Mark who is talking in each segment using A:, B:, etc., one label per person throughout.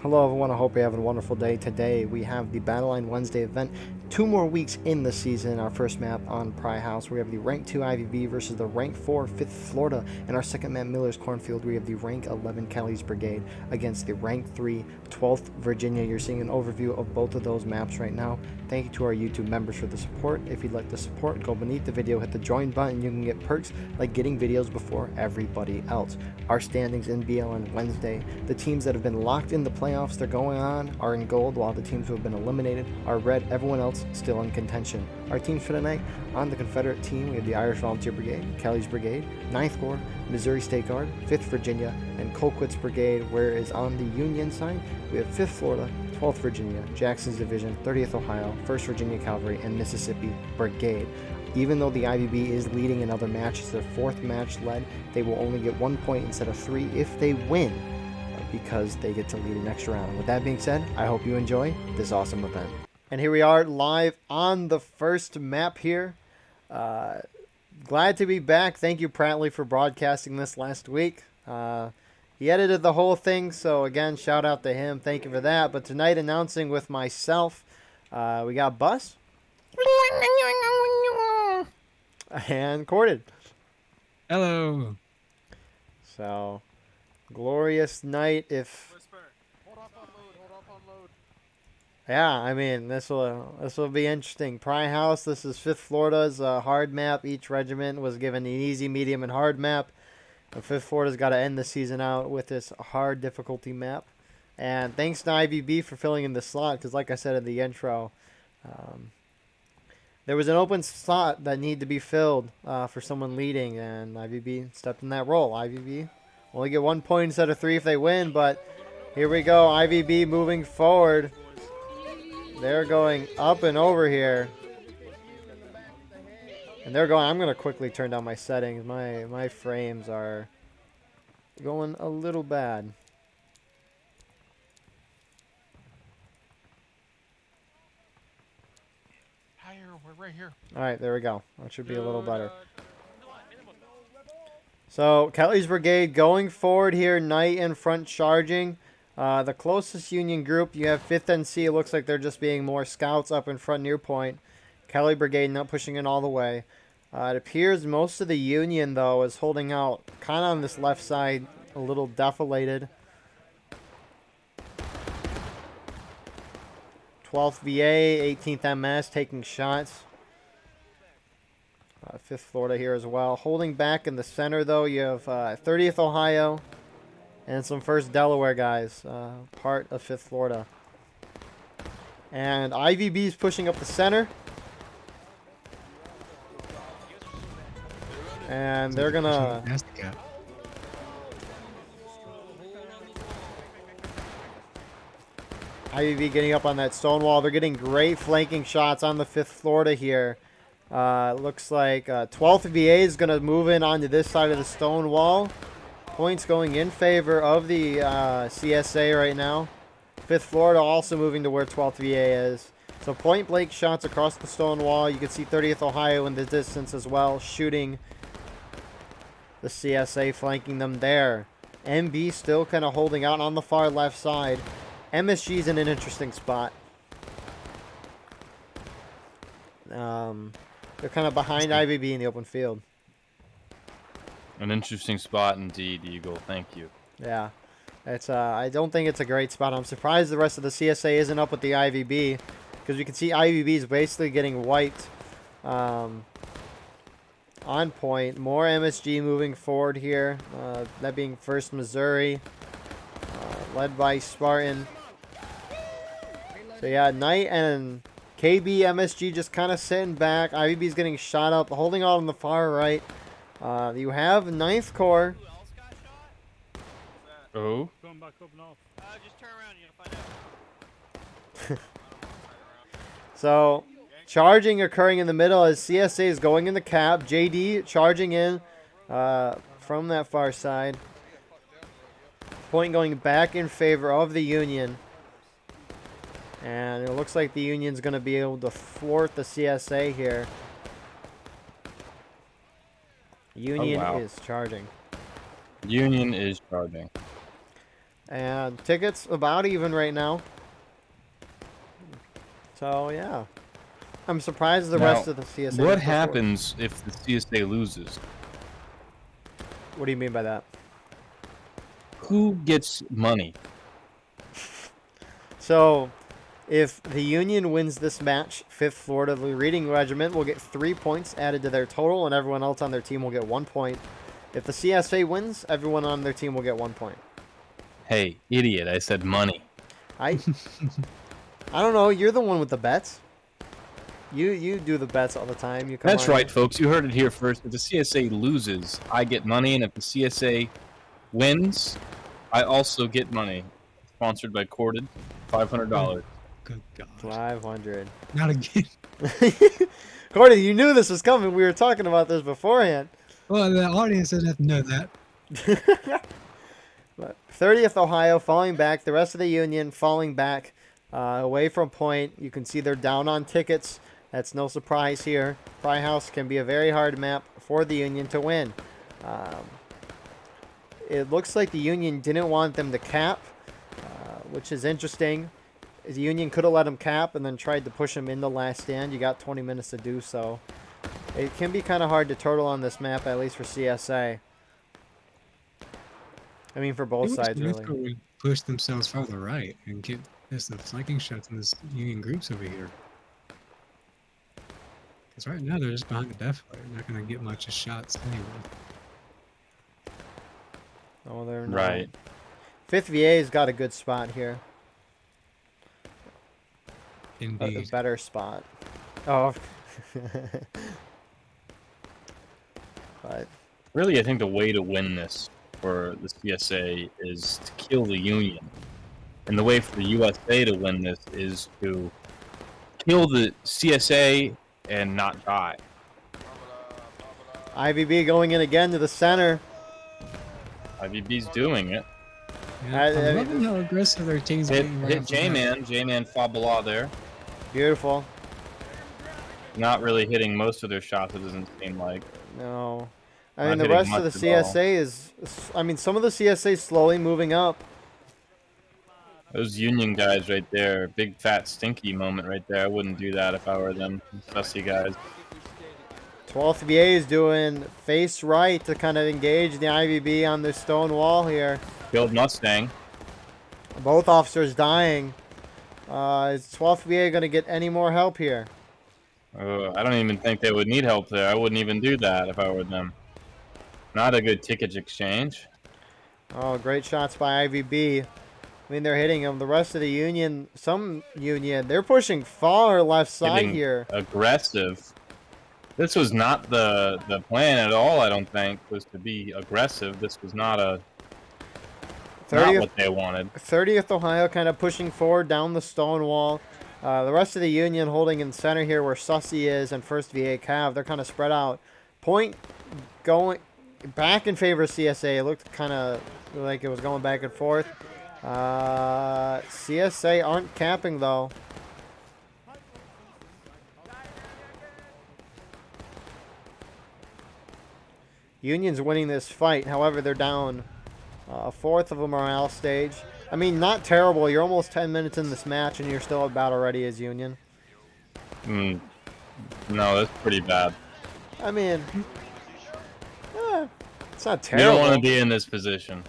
A: Hello everyone, I hope you're having a wonderful day. Today we have the Battle Line Wednesday event. 2 more weeks in the season. Our first map on Pry House, we have the rank 2 IVB versus the rank 4 5th Florida. And our second map, Miller's Cornfield, we have the rank 11 Kelly's Brigade against the rank 3 12th Virginia. You're seeing an overview of both of those maps right now. Thank you to our YouTube members for the support. If you'd like to support, go beneath the video, hit the join button. You can get perks like getting videos before everybody else. Our standings in BLN Wednesday. The teams that have been locked in the playoffs they're going on are in gold, while the teams who have been eliminated are red. Everyone else still in contention. Our teams for tonight: on the Confederate team, we have the Irish Volunteer Brigade, Kelly's Brigade, 9th Corps, Missouri State Guard, 5th Virginia, and Colquitt's Brigade. Whereas on the Union side, we have 5th Florida, 12th Virginia, Jackson's Division, 30th Ohio, 1st Virginia Cavalry, and Mississippi Brigade. Even though the IVB is leading in other matches, their 4th match led, they will only get 1 point instead of 3 if they win, because they get to lead an extra round. And with that being said, I hope you enjoy this awesome event. And here we are live on the first map here. Glad to be back. Thank you, Prattley, for broadcasting this last week. He edited the whole thing, so again, shout out to him. Thank you for that. But tonight, announcing with myself, we got Bus and Corded.
B: Hello.
A: So, glorious night. Yeah, I mean, this will be interesting. Pry House. This is 5th Florida's hard map. Each regiment was given an easy, medium, and hard map. And 5th Florida's got to end the season out with this hard difficulty map. And thanks to IVB for filling in the slot, because like I said in the intro, there was an open slot that needed to be filled for someone leading, and IVB stepped in that role. IVB only get 1 point instead of 3 if they win, but here we go. IVB moving forward. They're going up and over here. And they're going, I'm going to quickly turn down my settings. My frames are going a little bad.
C: Higher, we're right here.
A: All right, there we go. That should be a little better. So, Kelly's Brigade going forward here. Knight in front charging. The closest Union group, you have 5th NC. It looks like they're just being more scouts up in front near point. Kelly Brigade not pushing in all the way. It appears most of the Union, though, is holding out kind of on this left side, a little defilated. 12th VA, 18th MS taking shots. 5th Florida here as well. Holding back in the center, though, you have 30th Ohio and some 1st Delaware guys, part of 5th Florida. And IVB's pushing up the center. And they're going to... IVB getting up on that stone wall. They're getting great flanking shots on the 5th Florida here. Looks like 12th VA is going to move in onto this side of the stone wall. Points going in favor of the CSA right now. 5th Florida also moving to where 12th VA is. So point blank shots across the stone wall. You can see 30th Ohio in the distance as well, shooting the CSA, flanking them there. MB still kind of holding out on the far left side. MSG's in an interesting spot. They're kind of behind IVB in the open field.
C: An interesting spot indeed, Eagle. Thank you.
A: Yeah. It's I don't think it's a great spot. I'm surprised the rest of the CSA isn't up with the IVB, because you can see IVB is basically getting wiped on point. More MSG moving forward here. That being 1st Missouri, led by Spartan. So yeah, Knight and KB MSG just kind of sitting back. IVB's getting shot up, holding on the far right. You have 9th Corps.
C: Oh.
D: Going back up north.
E: Just turn around, you'll find out.
A: So, charging occurring in the middle as CSA is going in the cap. JD charging in from that far side. Point going back in favor of the Union. And it looks like the Union's going to be able to thwart the CSA here. Union is charging.
C: Union is charging.
A: And tickets about even right now. So, yeah. I'm surprised the rest
C: Now,
A: of the CSA.
C: what
A: didn't push forward.
C: happens if the CSA loses?
A: What do you mean by that?
C: Who gets money?
A: So, if the Union wins this match, 5th Florida Reading Regiment will get 3 points added to their total, and everyone else on their team will get 1 point. If the CSA wins, everyone on their team will get 1 point.
C: Hey, idiot, I said money.
A: I don't know. You're the one with the bets. You do the bets all the time. You come
C: That's
A: on
C: right, folks. You heard it here first. If the CSA loses, I get money, and if the CSA wins, I also get money. Sponsored by Corded, $500.
B: Good God.
A: 500.
B: Not again.
A: Cordy, you knew this was coming. We were talking about this beforehand.
B: Well, the audience doesn't have to know that.
A: But 30th Ohio falling back. The rest of the Union falling back away from point. You can see they're down on tickets. That's no surprise here. Pry House can be a very hard map for the Union to win. It looks like the Union didn't want them to cap, which is interesting. The Union could have let them cap and then tried to push them into last stand. You got 20 minutes to do so. It can be kind of hard to turtle on this map, at least for CSA. I mean, for both sides, really.
B: Really push themselves farther right and get some flanking shots in this Union groups over here. Because right now they're just behind the death flare. They're not going to get much of shots anyway.
A: Oh, they're not.
C: Right.
A: 5th VA's got a good spot here. A
B: Indeed.
A: better spot. Oh. But
C: Really, I think the way to win this for the CSA is to kill the Union. And the way for the USA to win this is to kill the CSA and not die.
A: IVB going in again to the center.
C: IVB's doing it.
B: Yeah, I'm loving how aggressive their team's
C: Hit
B: being right off the bat.
C: J-Man. J-Man Fabula there.
A: Beautiful.
C: Not really hitting most of their shots, it doesn't seem like.
A: No. I
C: Not
A: mean, the
C: hitting
A: rest of the
C: much at all.
A: CSA is... I mean, some of the CSA is slowly moving up.
C: Those Union guys right there, big fat stinky moment right there. I wouldn't do that if I were them. Sussy guys.
A: 12th VA is doing face right to kind of engage the IVB on the stone wall here.
C: Killed Mustang.
A: Both officers dying. Is 12th VA going to get any more help here?
C: I don't even think they would need help there. I wouldn't even do that if I were them. Not a good tickets exchange.
A: Oh, great shots by IVB. I mean, they're hitting them. The rest of the Union, some Union, they're pushing far left side
C: Getting
A: here.
C: aggressive. This was not the plan at all, I don't think, was to be aggressive. This was not not
A: 30th,
C: what they wanted.
A: 30th Ohio kind of pushing forward down the stone wall. The rest of the Union holding in center here where Sussy is and 1st VA Cav. They're kind of spread out. Point going back in favor of CSA. It looked kind of like it was going back and forth. CSA aren't capping, though. Union's winning this fight. However, they're down a fourth of a morale stage. I mean, not terrible. You're almost 10 minutes in this match, and you're still about already as Union.
C: No, that's pretty bad.
A: I mean, it's not
C: You
A: terrible.
C: don't want to be in this position.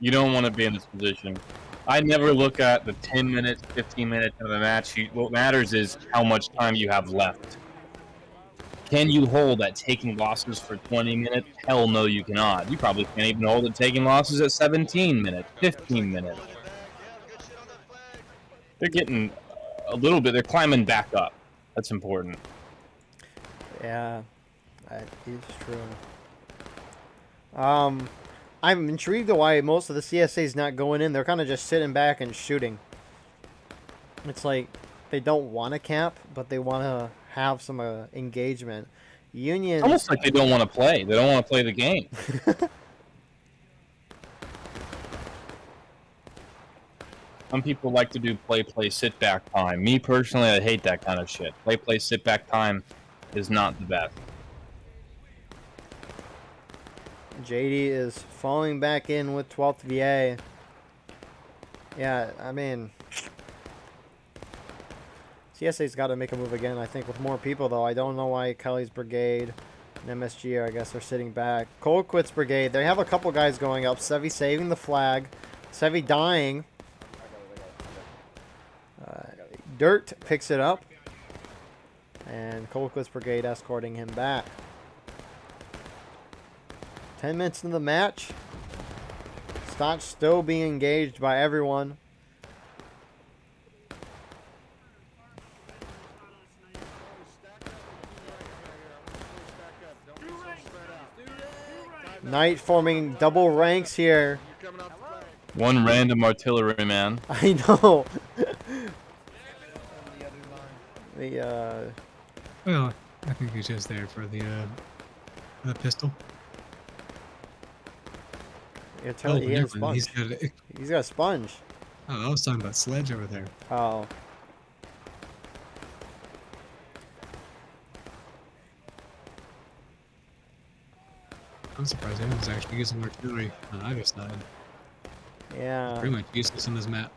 C: You don't want to be in this position. I never look at the 10 minutes, 15 minutes of a match sheet. What matters is how much time you have left. Can you hold at taking losses for 20 minutes? Hell no, you cannot. You probably can't even hold at taking losses at 17 minutes, 15 minutes. They're getting a little bit, they're climbing back up. That's important.
A: Yeah, that is true. I'm intrigued at why most of the CSA is not going in. They're kind of just sitting back and shooting. It's like they don't want to cap, but they want to have some engagement. Union.
C: Almost like they don't want to play. They don't want to play the game. Some people like to do play, sit back time. Me personally, I hate that kind of shit. Play, sit back time is not the best.
A: JD is falling back in with 12th VA. Yeah, I mean, CSA's got to make a move again, I think, with more people, though. I don't know why Kelly's brigade and MSG, I guess, are sitting back. Colquitt's brigade, they have a couple guys going up. Sevi saving the flag. Sevi dying. Dirt picks it up. And Colquitt's brigade escorting him back. 10 minutes into the match. Stotch still being engaged by everyone. Knight forming double ranks here.
C: One random artillery man.
A: I know.
B: Well, I think he's just there for the pistol.
A: He has a
B: never mind.
A: sponge. He's got a sponge.
B: Oh, I was talking about Sledge over there.
A: Oh.
B: I'm surprised anyone's actually using artillery on either side.
A: Yeah.
B: Pretty much useless on this map.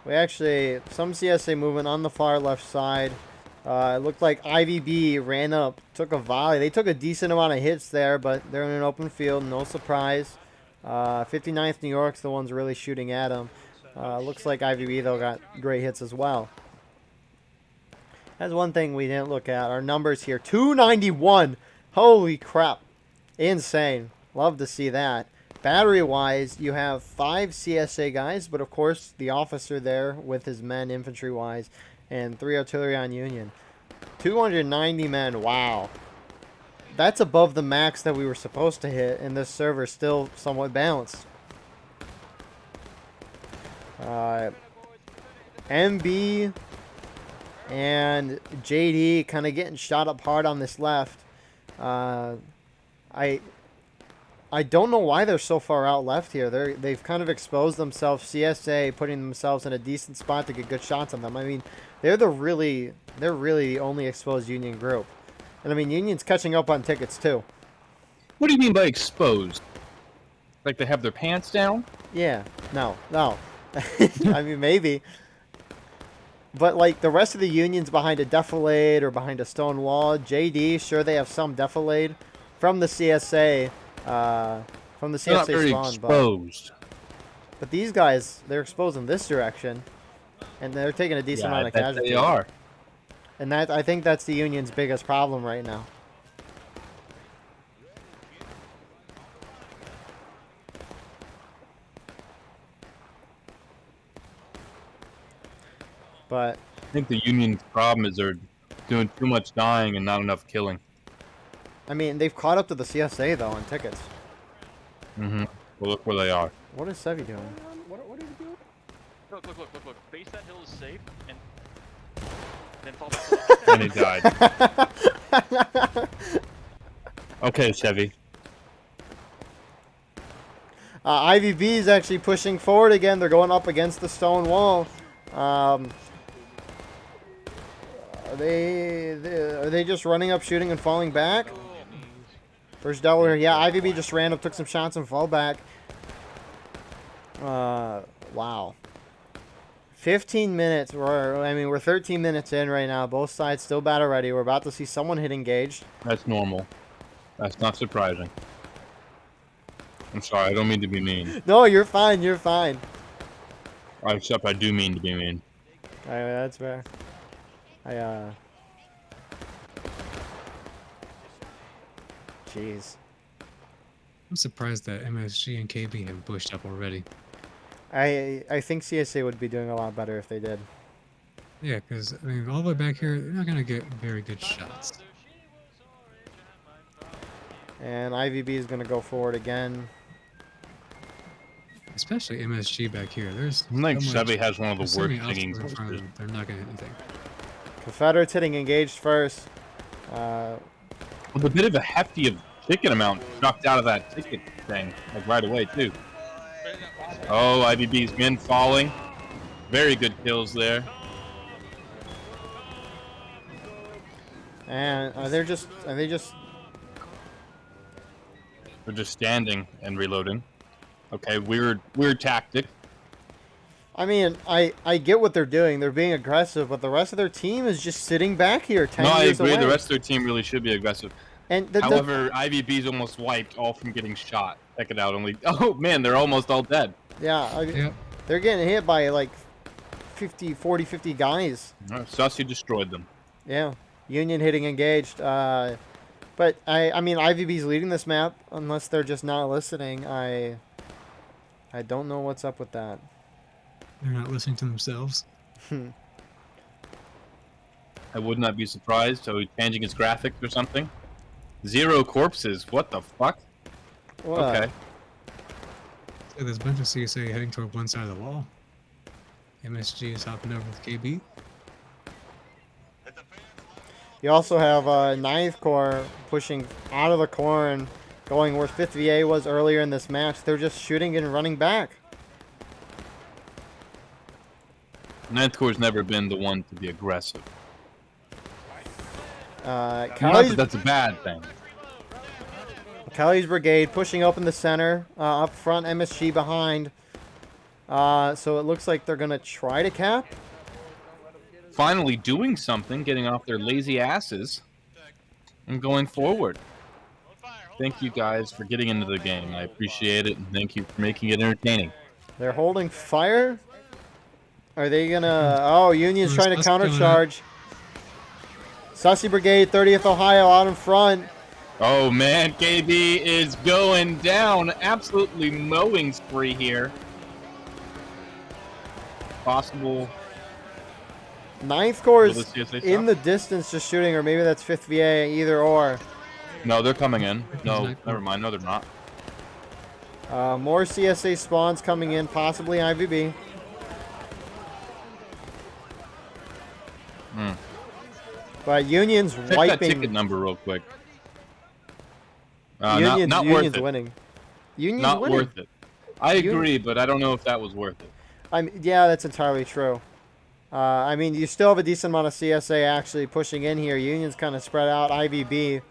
A: We actually, some CSA movement on the far left side. It looked like IVB ran up, took a volley. They took a decent amount of hits there, but they're in an open field, no surprise. 59th New York's the ones really shooting at them. Looks like IVB, though, got great hits as well. That's one thing we didn't look at. Our numbers here, 291. Holy crap. Insane. Love to see that. Battery-wise, you have 5 CSA guys, but of course the officer there with his men infantry-wise, and 3 artillery on Union. 290 men. Wow. That's above the max that we were supposed to hit, and this server is still somewhat balanced. MB and JD kind of getting shot up hard on this left. I don't know why they're so far out left here. They've kind of exposed themselves. CSA putting themselves in a decent spot to get good shots on them. I mean, they're really the only exposed Union group. And I mean, Union's catching up on tickets too.
C: What do you mean by exposed? Like they have their pants down?
A: Yeah. No. I mean, maybe. But like the rest of the Union's behind a defilade or behind a stone wall. JD, sure they have some defilade from the CSA. From the
C: They're not
A: CSA
C: very
A: spawn,
C: exposed.
A: but these guys, they're exposed in this direction, and they're taking a decent amount of casualties.
C: They are.
A: And I think that's the Union's biggest problem right now. But
C: I think the Union's problem is they're doing too much dying and not enough killing.
A: I mean, they've caught up to the CSA though on tickets.
C: Mm-hmm. Well, look where they are.
A: What is Sevi doing?
E: What are you doing? Look. Base that hill is safe, and then fall back.
C: And he died. Okay, Chevy.
A: IVB is actually pushing forward again. They're going up against the stone wall. Are they just running up, shooting, and falling back? First Delaware. Yeah, IVB just ran up, took some shots, and fall back. Wow. 15 minutes. We're 13 minutes in right now. Both sides still battle ready. We're about to see someone hit engaged.
C: That's normal. That's not surprising. I'm sorry, I don't mean to be mean.
A: No, you're fine. You're fine.
C: Except I do mean to be mean.
A: That's fair. Jeez.
B: I'm surprised that MSG and KB have pushed up already.
A: I think CSA would be doing a lot better if they did.
B: Yeah, because I mean, all the way back here, they're not gonna get very good shots.
A: And IVB is going to go forward again.
B: Especially MSG back here. There's
C: I think
B: so much-
C: Chevy has one of
B: there's
C: the
B: so
C: worst
B: many
C: singing
B: obstacles in front of
C: voices.
B: them, they're not gonna hit anything.
A: Confederates hitting engaged first.
C: With a bit of a hefty ticket amount knocked out of that ticket thing, like right away too. Oh, IBB's men falling. Very good kills there.
A: And they're just
C: They're just standing and reloading. Okay, weird tactic.
A: I mean, I get what they're doing. They're being aggressive, but the rest of their team is just sitting back here 10
C: No, I
A: years
C: agree.
A: away.
C: The rest of their team really should be aggressive.
A: And
C: However, IVB's almost wiped, all from getting shot. Check it out. Only, oh man, they're almost all dead.
A: yeah,
B: Yep.
A: they're getting hit by like 40, 50 guys.
C: Sussy destroyed them.
A: Yeah, Union hitting engaged. But I mean, IVB's leading this map. Unless they're just not listening, I don't know what's up with that.
B: They're not listening to themselves.
C: I would not be surprised. So he's changing his graphics or something. 0 corpses. What the fuck?
A: What?
C: Okay.
B: So there's a bunch of CSA heading toward one side of the wall. MSG is hopping over with KB.
A: You also have 9th Corps pushing out of the corn, going where 5th VA was earlier in this match. They're just shooting and running back.
C: 9th Corps has never been the one to be aggressive. Not
A: Kelly's,
C: that that's a bad thing.
A: Kelly's brigade pushing up in the center, up front, MSG behind. So it looks like they're going to try to cap.
C: Finally doing something, getting off their lazy asses, and going forward. Thank you guys for getting into the game. I appreciate it, and thank you for making it entertaining.
A: They're holding fire. Are they going to... Oh, Union's trying to countercharge. Sussy Brigade, 30th Ohio out in front.
C: Oh man, KB is going down. Absolutely mowing spree here. Possible.
A: 9th Corps
C: Will the
A: is
C: CSA
A: in
C: stop?
A: the distance just shooting, or maybe that's 5th VA, either or.
C: No, they're coming in. No, never mind. No, they're not.
A: More CSA spawns coming in, possibly IVB.
C: Hmm.
A: But Union's
C: Check that
A: wiping.
C: ticket number real quick.
A: Union's,
C: not
A: Union's
C: worth it.
A: winning. Union's
C: Not
A: winning.
C: worth it. I agree, but I don't know if that was worth it.
A: I mean, yeah, that's entirely true. I mean, you still have a decent amount of CSA actually pushing in here. Union's kind of spread out, IVB.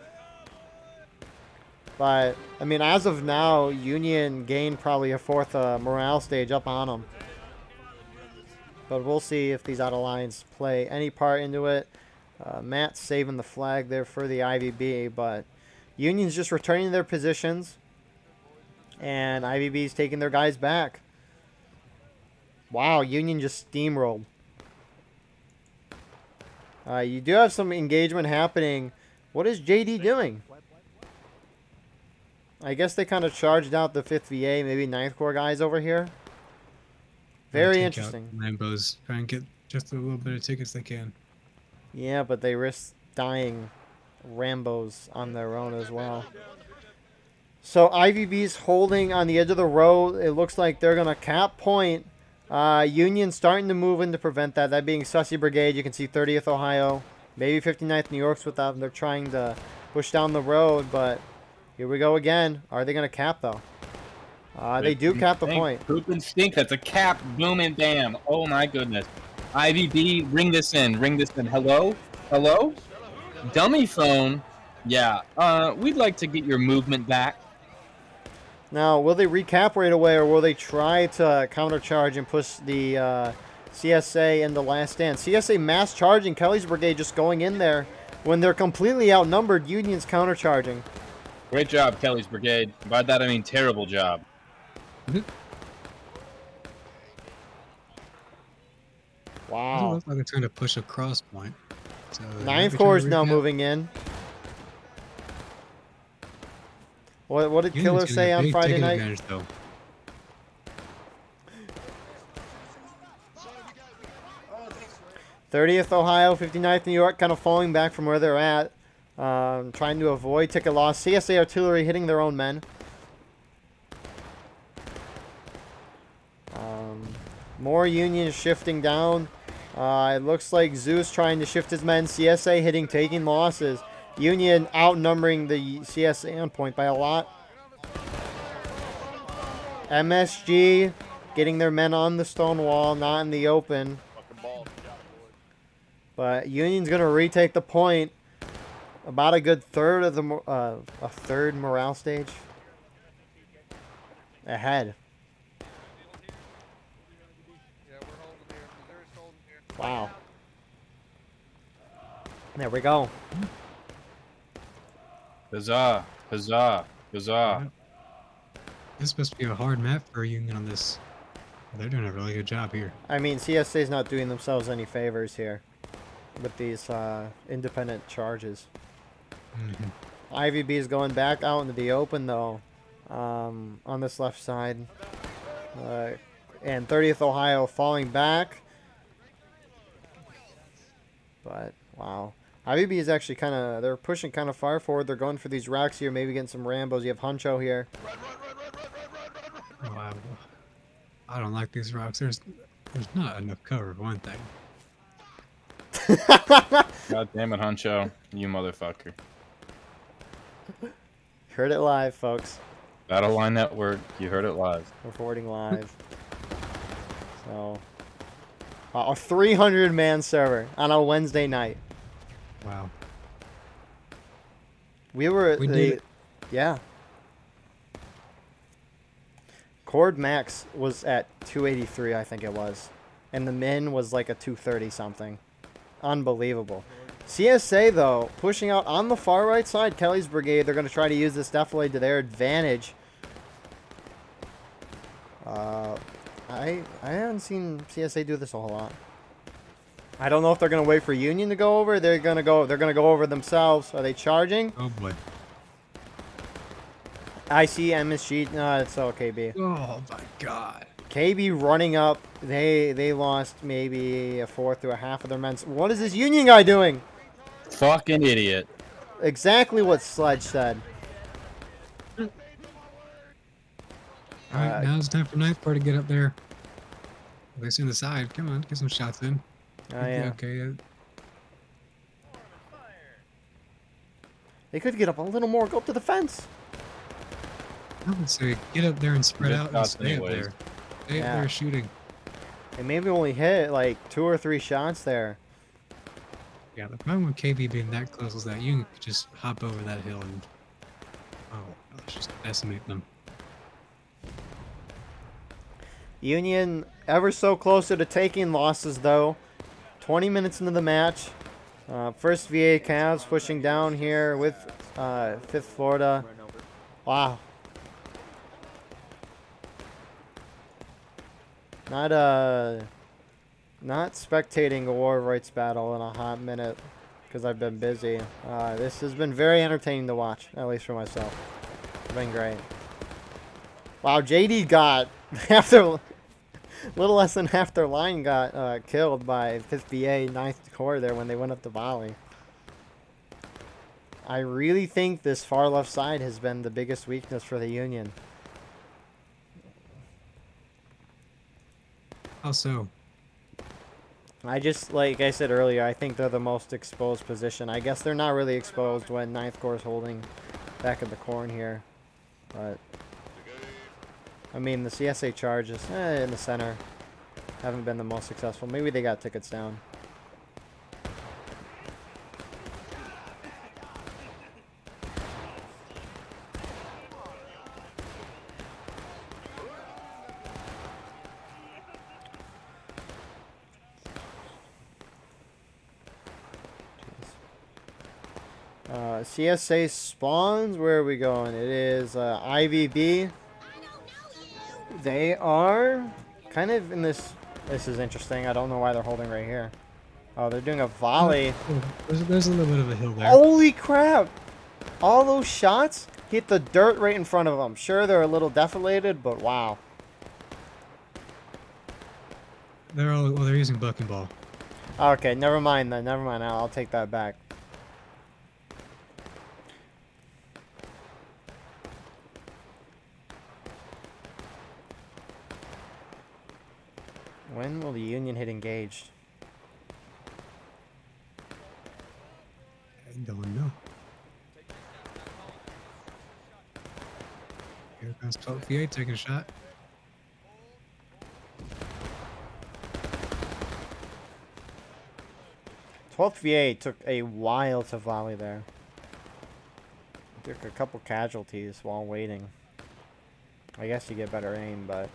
A: But, I mean, as of now, Union gained probably a 4th morale stage up on them. But we'll see if these out-of-lines play any part into it. Matt's saving the flag there for the IVB, but Union's just returning to their positions. And IVB's taking their guys back. Wow, Union just steamrolled. You do have some engagement happening. What is JD doing? I guess they kind of charged out the 5th VA, maybe 9th Corps guys over here. Very interesting.
B: Lambos try and get just a little bit of tickets they can.
A: Yeah, but they risk dying Rambos on their own as well. So IVB's holding on the edge of the road. It looks like they're going to cap point. Union starting to move in to prevent that. That being Sussy Brigade. You can see 30th Ohio. Maybe 59th New York's with them. They're trying to push down the road, but here we go again. Are they going to cap, though? They do cap the point.
C: Poop and stink. That's a cap. Boom and bam. Oh my goodness. IVB, ring this in. Ring this in. Hello? Hello? Dummy phone. Yeah. We'd like to get your movement back.
A: Now, will they recap right away, or will they try to countercharge and push the CSA into last stand? CSA mass charging. Kelly's Brigade just going in there. When they're completely outnumbered, Union's countercharging.
C: Great job, Kelly's Brigade. By that I mean terrible job.
A: Wow.
B: Doesn't look like they're trying to push a cross point. So
A: 9th Corps is now moving in. What did Killer say on Friday night?
B: Though.
A: '30th Ohio, 59th New York, kind of falling back from where they're at, trying to avoid ticket loss. CSA artillery hitting their own men. More Union shifting down. It looks like Zeus trying to shift his men. CSA hitting, taking losses. Union outnumbering the CSA on point by a lot. MSG getting their men on the stone wall, not in the open. But Union's going to retake the point. About a good third of the a third morale stage Wow. There we go.
C: Huzzah! Huzzah! Huzzah!
B: Yeah. This is supposed to be a hard map for a Union on this. They're doing a really good job here.
A: I mean, CSA's not doing themselves any favors here with these independent charges. IVB is going back out into the open, though, on this left side. And 30th Ohio falling back. But, wow. IVB is actually kind of, they're pushing kind of far forward. They're going for these racks here, maybe getting some Rambos. You have Huncho here.
B: Oh, I don't like these rocks. There's not enough cover for one thing.
C: God damn it, Huncho. You motherfucker.
A: Heard it live, folks.
C: Battle Line Network, you heard it live.
A: Reporting live. So, a 300-man server on a Wednesday night.
B: Wow.
A: We did it. Yeah. Cord max was at 283, I think it was. And the min was like a 230 something. Unbelievable. CSA, though, pushing out on the far right side, Kelly's brigade. They're going to try to use this definitely to their advantage. I haven't seen CSA do this a whole lot. I don't know if they're going to wait for Union to go over. They're going to go over themselves. Are they charging?
B: Oh boy.
A: I see MSG. No, it's okay, KB.
B: Oh my god.
A: KB running up. They lost maybe a fourth to a half of their men. What is this Union guy doing?
C: Fucking idiot.
A: Exactly what Sledge said.
B: Alright, now it's time for Ninth Corps to get up there. At least in the side. Come on, get some shots in.
A: Oh, yeah.
B: Okay.
A: They could get up a little more. Go up to the fence.
B: I would say get up there and spread
C: Good
B: out and
C: shots
B: stay up
C: anyways.
B: there. Stay up
A: Yeah.
B: there shooting.
A: They maybe only hit like 2 or 3 shots there.
B: Yeah, the problem with KB being that close is that you can just hop over that hill and just decimate them.
A: Union ever so closer to taking losses, though. 20 minutes into the match. First VA Cavs pushing down here with 5th Florida. Wow. Not spectating a war rights battle in a hot minute because I've been busy. This has been very entertaining to watch, at least for myself. It's been great. Wow, JD got little less than half their line got killed by 5th VA 9th Corps there when they went up to volley. I really think this far left side has been the biggest weakness for the Union.
B: How so?
A: Like I said earlier, I think they're the most exposed position. I guess they're not really exposed when 9th Corps is holding back in the corn here. But, I mean, the CSA charges in the center haven't been the most successful. Maybe they got tickets down. CSA spawns. Where are we going? It is IVB. They are kind of in this. This is interesting. I don't know why they're holding right here. Oh, they're doing a volley.
B: There's a little bit of a hill there.
A: Holy crap! All those shots hit the dirt right in front of them. Sure, they're a little deflated, but wow.
B: They're using bucking ball.
A: Okay, never mind then. Never mind. I'll take that back. When will the Union hit engaged?
B: I don't know. Here comes 12th VA taking a shot.
A: VA took a while to volley there. Took a couple casualties while waiting. I guess you get better aim, but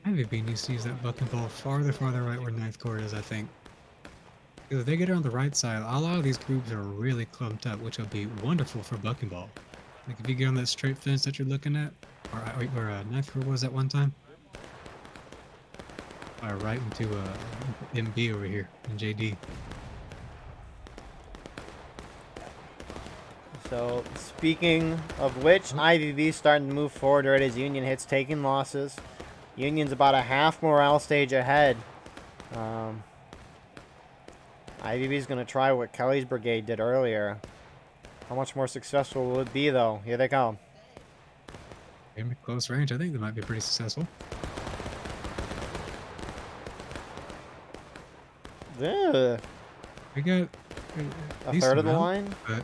B: I IVB needs to use that bucking ball farther right where Ninth Corps is, I think. Because if they get it on the right side, a lot of these groups are really clumped up, which will be wonderful for bucking ball. Like if you get on that straight fence that you're looking at, or Ninth Corps was at one time, or right into MB over here in JD.
A: So, speaking of which, IVB starting to move forward right as Union hits taking losses. Union's about a half morale stage ahead. IVB's going to try what Kelly's brigade did earlier. How much more successful will it be, though? Here they come.
B: Maybe close range, I think they might be pretty successful.
A: Ugh.
B: We got
A: A third of the line?
B: But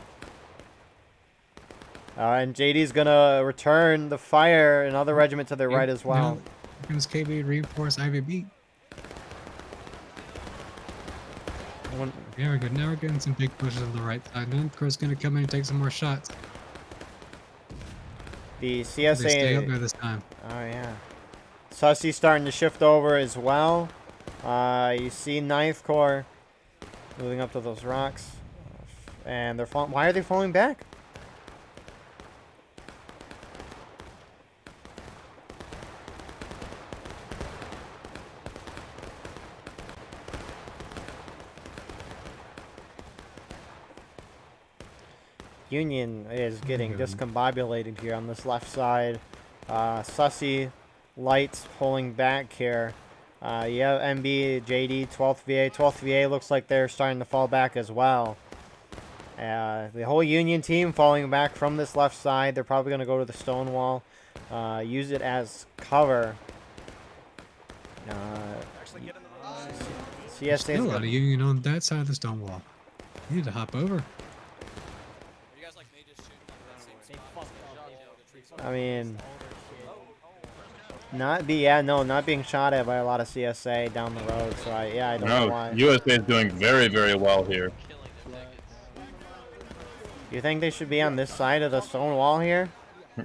A: And JD's going to return the fire, another regiment to their right as well.
B: Here comes KB reinforce IVB. There we go. Now we're getting some big pushes on the right side. Ninth Corps is going to come in and take some more shots.
A: The
B: They
A: CSA...
B: stay up there this time.
A: Oh, yeah. Sussy starting to shift over as well. You see Ninth Corps moving up to those rocks. And they're falling... Why are they falling back? Union is getting discombobulated here on this left side. Sussy, Light pulling back here. Yeah, MB, JD, 12th VA. 12th VA looks like they're starting to fall back as well. The whole Union team falling back from this left side. They're probably going to go to the stone wall. Use it as cover.
B: There's still a lot of
A: CSA's
B: Union on that side of the stone wall. You need to hop over.
A: I mean, not being shot at by a lot of CSA down the road. So I don't know why.
C: USA is doing very, very well here.
A: You think they should be on this side of the stone wall here?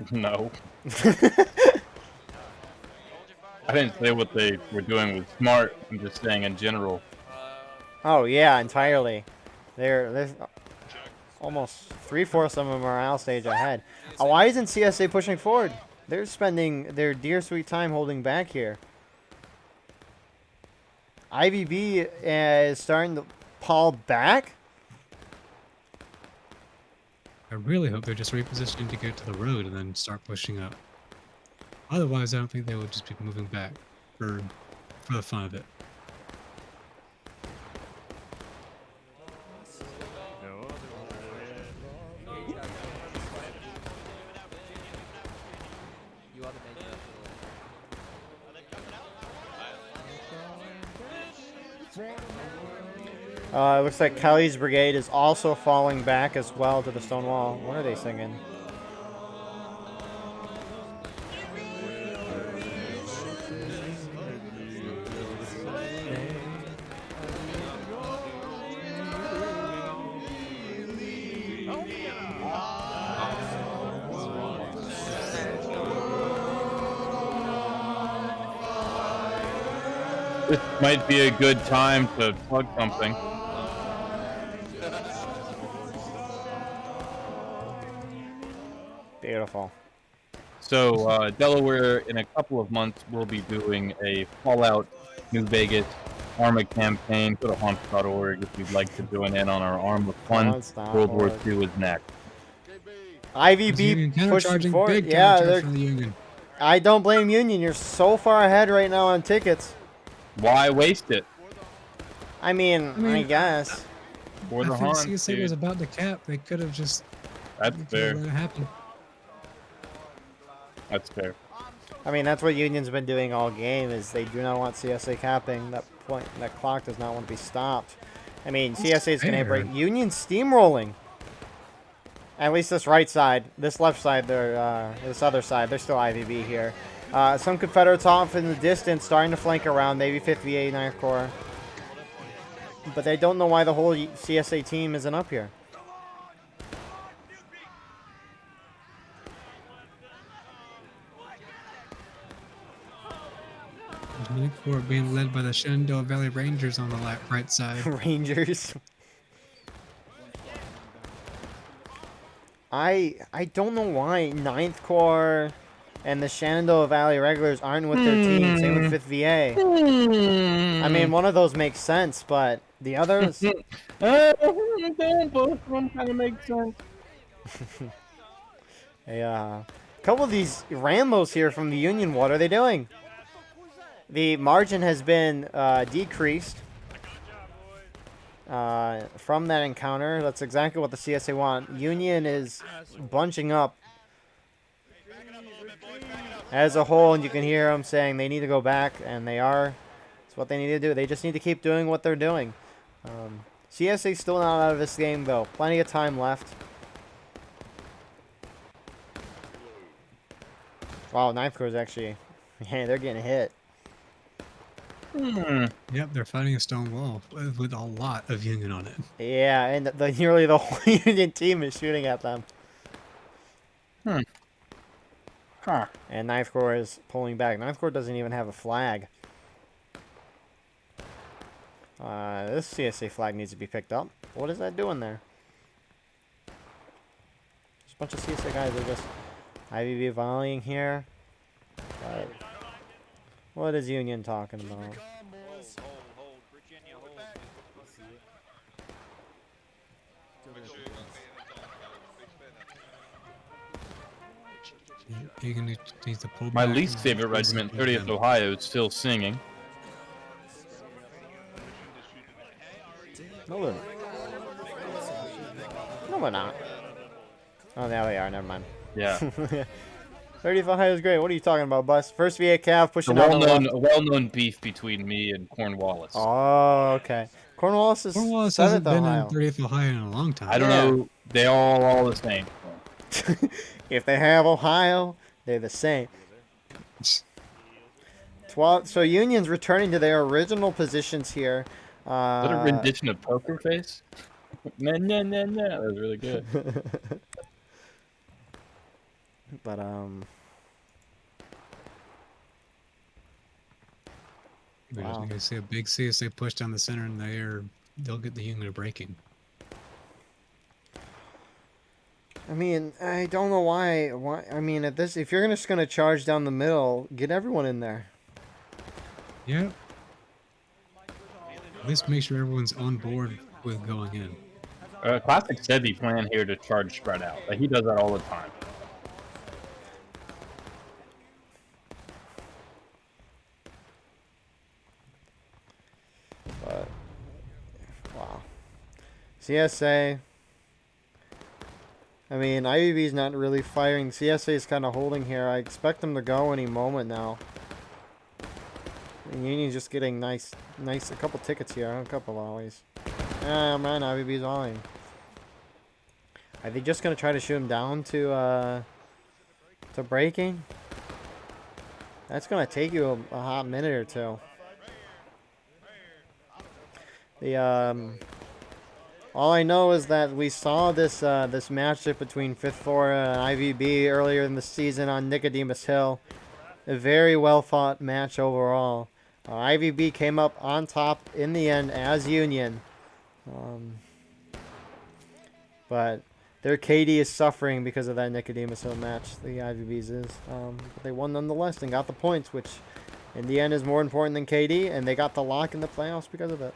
C: No. I didn't say what they were doing was smart. I'm just saying in general.
A: Oh yeah, entirely. There's almost 3/4 of them morale stage ahead. Why isn't CSA pushing forward? They're spending their dear sweet time holding back here. IVB is starting to pull back.
B: I really hope they're just repositioning to get to the road and then start pushing up. Otherwise, I don't think they will just be moving back for the fun of it.
A: It looks like Kelly's brigade is also falling back as well to the stone wall. What are they singing?
C: This might be a good time to plug something.
A: Beautiful.
C: So, Delaware, in a couple of months, will be doing a Fallout New Vegas Arma campaign. Go to haunts.org if you'd like to join in on our Arma fun. World War II is next.
A: IVB pushing forward. Yeah, I don't blame Union. You're so far ahead right now on tickets.
C: Why waste it?
A: I mean, I guess.
C: For the
B: I think
C: Haunts,
B: CSA was about to cap. They could have just
C: That's fair.
B: let it happen.
C: That's fair.
A: I mean, that's what Union's been doing all game, is they do not want CSA capping. That clock does not want to be stopped. I mean, CSA is going to break. Union steamrolling. At least this right side. This left side, this other side, they're still IVB here. Some Confederates off in the distance, starting to flank around, maybe 5th VA, 9th Corps. But they don't know why the whole CSA team isn't up here.
B: Ninth Corps being led by the Shenandoah Valley Rangers on the right side.
A: Rangers. I don't know why Ninth Corps and the Shenandoah Valley Regulars aren't with their team. Same with 5th VA. I mean, one of those makes sense, but the others.
C: Both of them kind of make sense.
A: A couple of these Rambos here from the Union. What are they doing? The margin has been decreased from that encounter. That's exactly what the CSA want. Union is bunching up as a whole, and you can hear them saying they need to go back, and they are. It's what they need to do. They just need to keep doing what they're doing. CSA's still not out of this game, though. Plenty of time left. Wow, Ninth Corps is actually... Yeah, they're getting hit.
B: Yep, they're fighting a stone wall with a lot of Union on it.
A: Yeah, and nearly the whole Union team is shooting at them.
C: Huh.
A: And Ninth Corps is pulling back. Ninth Corps doesn't even have a flag. This CSA flag needs to be picked up. What is that doing there? Just a bunch of CSA guys are just IVV volleying here. But what is Union talking about?
E: Hold. Virginia, hold.
B: You're gonna need to pull
C: My
B: back
C: least
B: and
C: favorite
B: force
C: regiment,
B: them.
C: 30th Ohio, is still singing.
A: No, they're no, we're not. Oh, there they are. Never mind.
C: Yeah.
A: 30th Ohio is great. What are you talking about, Bus? First VA Cav
C: A
A: pushing out.
C: well-known beef between me and Cornwallis.
A: Oh, okay. Cornwallis is
B: Cornwallis
A: 7th
B: hasn't been
A: Ohio.
B: in 30th Ohio in a long time.
C: I don't know. They all the same.
A: If they have Ohio, they're the same. 12. So Union's returning to their original positions here.
C: Is that a rendition of Poker Face? Nah. That was really good.
A: But
B: We're just
A: wow.
B: gonna see a big CSA push down the center, and they'll get the Union to breaking.
A: I mean, I don't know why. I mean, if you're just gonna charge down the middle, get everyone in there.
B: Yep. At least make sure everyone's on board with going in.
C: Classic said the plan here to charge spread out. Like, he does that all the time.
A: But wow, CSA. I mean, IVB's not really firing. CSA is kind of holding here. I expect them to go any moment now. And Union's just getting nice, a couple tickets here, a couple volleys. Ah, man, IVB's volleying. Are they just gonna try to shoot him down to breaking? That's gonna take you a hot minute or two. All I know is that we saw this this matchup between 5th Florida and IVB earlier in the season on Nicodemus Hill. A very well fought match overall. IVB came up on top in the end as Union. But their KD is suffering because of that Nicodemus Hill match. The IVB's is. But they won nonetheless and got the points, which in the end is more important than KD. And they got the lock in the playoffs because of it.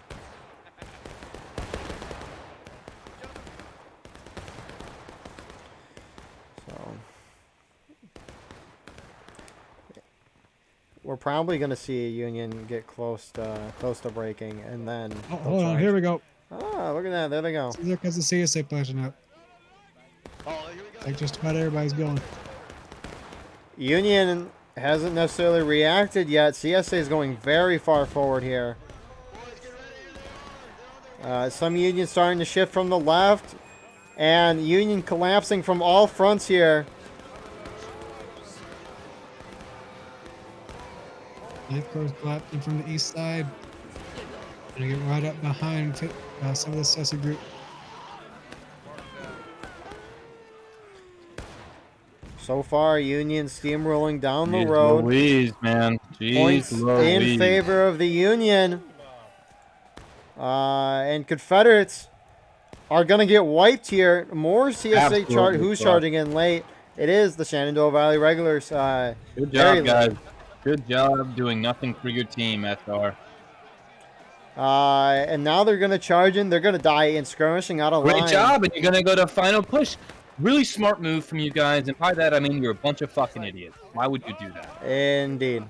A: We're probably going to see a Union get close to breaking, and then...
B: Oh, hold on, here we go.
A: Ah, look at that. There they go.
B: See, there comes the CSA pushing up. Like just about everybody's going.
A: Union hasn't necessarily reacted yet. CSA is going very far forward here. Some Union starting to shift from the left, and Union collapsing from all fronts here.
B: Ninth Corps collapsing from the east side. Gonna get right up behind some of the Sussy group.
A: So far, Union steamrolling down the
C: Jeez
A: road.
C: Louise, man. Jeez
A: Points
C: Louise.
A: in favor of the Union. And Confederates are going to get wiped here. More CSA chart.
C: Absolutely
A: Who's
C: fucked.
A: charging in late? It is the Shenandoah Valley Regulars.
C: Good
A: very
C: job, guys.
A: late.
C: Good job doing nothing for your team, SR.
A: And now they're going to charge in. They're going to die in skirmishing out of line.
C: Great job, and you're going to go to final push. Really smart move from you guys, and by that I mean you're a bunch of fucking idiots. Why would you do that?
A: Indeed.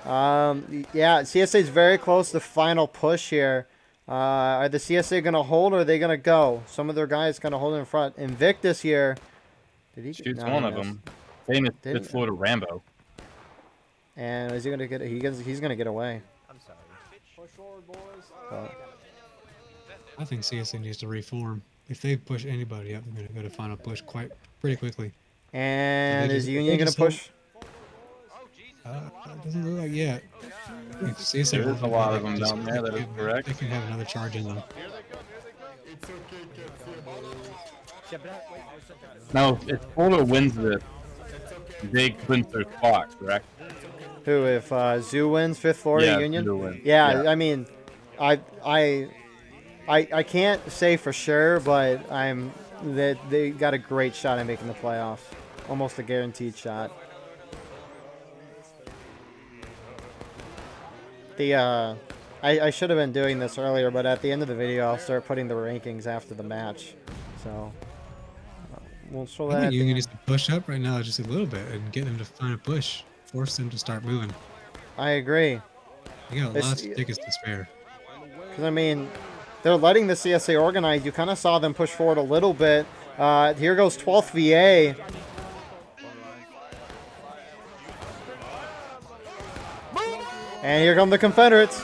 A: Yeah, CSA is very close to final push here. Are the CSA going to hold or are they going to go? Some of their guys going to hold in front. Invictus here. Did he
C: Shoots
A: no,
C: one
A: he
C: of
A: missed.
C: them. Famous
A: Didn't-
C: Fifth Florida Rambo.
A: And is he going to get? He's going to get away.
D: I'm sorry.
F: Push forward, boys.
A: But
B: I think CSA needs to reform. If they push anybody up, they're going to go to final push pretty quickly.
A: and
B: They
A: is
B: just-
A: Union
B: they
A: going to
B: just hold-
A: push?
B: It doesn't look like yet. If CSA
C: There is
B: holds
C: a lot of
B: back,
C: them
B: just-
C: down there, that is correct.
B: They can have another charge in them.
C: Now, if Florida wins this, they clinch their spot, correct?
A: Who? If Zoo wins, Fifth Florida
C: Yeah,
A: Union?
C: Zoo wins.
A: Yeah,
C: Yeah.
A: I mean, I can't say for sure, but that they got a great shot at making the playoffs. Almost a guaranteed shot. I should have been doing this earlier, but at the end of the video, I'll start putting the rankings after the match. So we'll show that.
B: I
A: at
B: think
A: the
B: Union
A: end.
B: needs to push up right now just a little bit and get them to find a push. Force them to start moving.
A: I agree.
B: You got
A: It's-
B: lots of tickets to spare.
A: Because, I mean, they're letting the CSA organize. You kind of saw them push forward a little bit. Here goes 12th VA. And here come the Confederates.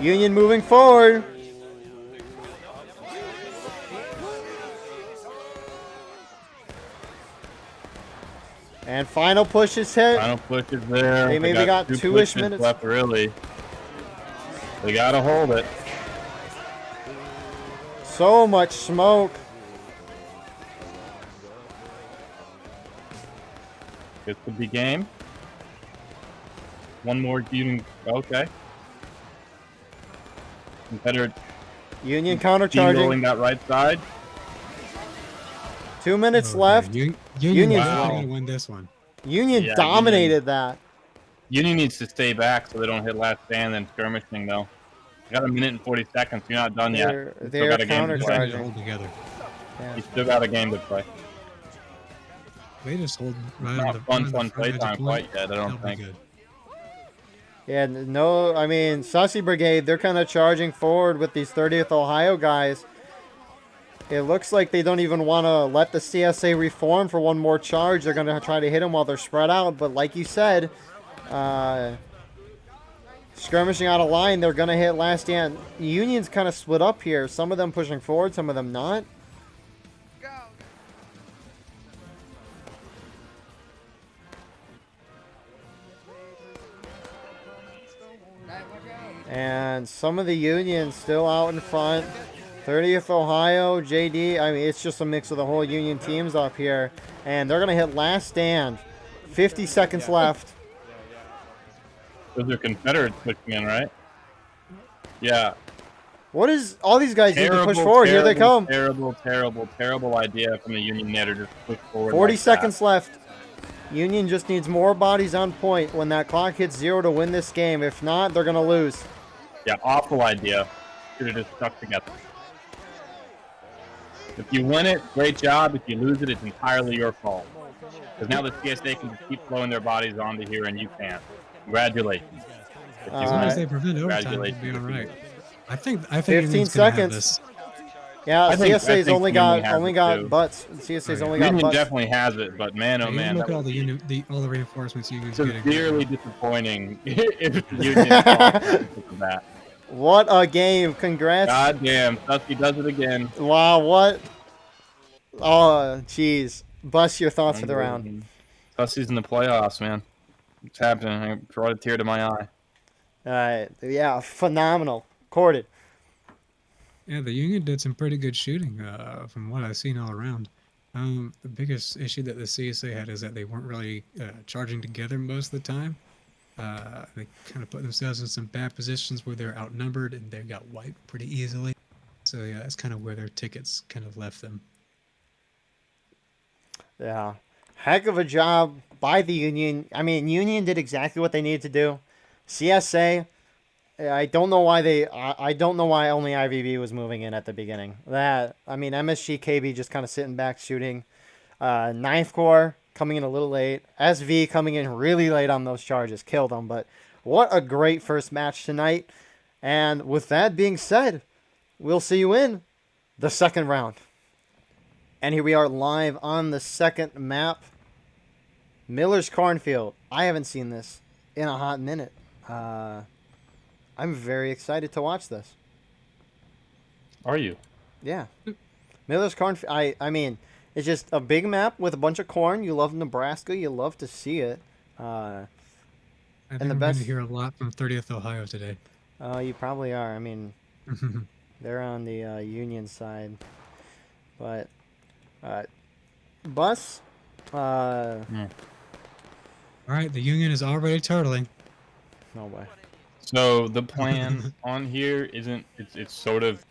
A: Union moving forward. And final push is hit.
C: Final push is there.
A: They maybe got
C: two
A: two-ish
C: pushes
A: minutes.
C: left, really. They gotta hold it.
A: So much smoke.
C: This could be game. One more Union. Okay. Confederate
A: Union countercharging.
C: rolling that right side.
A: 2 minutes
B: Okay,
A: left.
B: Union's
A: Union's
B: definitely
C: wow.
B: gonna win this one.
A: Union
C: Yeah,
A: dominated that.
C: Union needs to stay back so they don't hit last stand and skirmishing though. You got a minute and 40 seconds. You're not done yet.
A: They're-
C: You
A: they're
C: still got a game to
B: They
C: play.
A: countercharging.
B: just hold together.
A: Yeah.
C: You still got a game to play.
B: They just hold right
C: Not
B: on the
C: fun
B: right on the front edge of
C: playtime
B: point.
C: quite yet, I don't
B: That'll be
C: think.
B: good.
A: Yeah, no, I mean, Sussy Brigade, they're kind of charging forward with these 30th Ohio guys. It looks like they don't even want to let the CSA reform for one more charge. They're going to try to hit them while they're spread out. But like you said, skirmishing out of line, they're going to hit last stand. Union's kind of split up here. Some of them pushing forward, some of them not. And some of the Unions still out in front. 30th Ohio, JD. I mean, it's just a mix of the whole Union teams up here. And they're going to hit last stand. 50 seconds left.
C: Those are Confederates pushing in, right? Yeah.
A: What is all these guys need to push
C: Terrible,
A: forward? Here they come.
C: Terrible idea from the Union there to just push forward.
A: 40
C: like
A: seconds left. Union just needs more bodies on point when that clock hits 0 to win this game. If not, they're going to lose.
C: That. Yeah, awful idea. Should have just stuck together. If you win it, great job. If you lose it, it's entirely your fault. Because now the CSA can just keep flowing their bodies onto here and you can't. Congratulations. If you
B: As long
C: win
B: as
C: it,
B: they prevent overtime, it'll be
C: congratulations.
B: all right. I think
A: 15
B: Union's gonna have
A: seconds.
B: this.
A: Yeah,
C: I think
A: CSA's only
C: Union
A: got
C: has it, too.
A: butts. CSA's only got
C: Union
A: butts.
C: definitely has it, but man, oh
B: You
C: man,
B: look
C: that
B: at all
C: was
B: all the reinforcements Union's getting.
C: severely disappointing if the Union lost of that.
A: What a game. Congrats.
C: God damn, Sussy does it again.
A: Wow, what? Oh, jeez. Bust your thoughts for the round.
C: Sussy's in the playoffs, man. It's happening. I brought a tear to my eye.
A: Yeah, phenomenal. Corded.
B: Yeah, the Union did some pretty good shooting from what I've seen all around. The biggest issue that the CSA had is that they weren't really charging together most of the time. They kind of put themselves in some bad positions where they're outnumbered and they got wiped pretty easily. So yeah, that's kind of where their tickets kind of left them.
A: Yeah. Heck of a job by the Union. I mean, Union did exactly what they needed to do. CSA, I don't know why I don't know why only IVB was moving in at the beginning. I mean, MSG, KB just kind of sitting back shooting. Ninth Corps coming in a little late. SV coming in really late on those charges. Killed them. But what a great first match tonight. And with that being said, we'll see you in the second round. And here we are live on the second map. Miller's Cornfield. I haven't seen this in a hot minute. I'm very excited to watch this.
C: Are you?
A: Yeah. Miller's Cornfield. I mean, it's just a big map with a bunch of corn. You love Nebraska. You love to see it.
B: I think
A: the
B: we're
A: best-
B: going to hear a lot from 30th Ohio today.
A: You probably are. I mean, they're on the Union side. But, Bus,
B: All right, the Union is already turtling.
A: no way.
C: So the plan on here isn't. It's sort of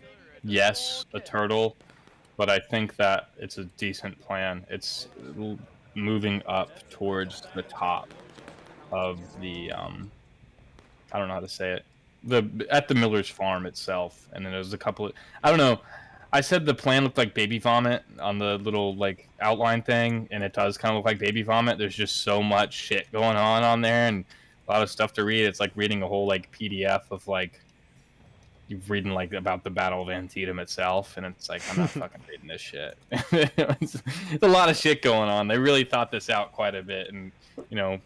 C: yes, a turtle, but I think that it's a decent plan. It's moving up towards the top of the I don't know how to say it. At the Miller's farm itself, and then there's a couple of, I don't know. I said the plan looked like baby vomit on the little like outline thing, and it does kind of look like baby vomit. There's just so much shit going on there, and a lot of stuff to read. It's like reading a whole like PDF of like you've reading like about the Battle of Antietam itself, and it's like I'm not fucking reading this shit. It's a lot of shit going on. They really thought this out quite a bit, and you know,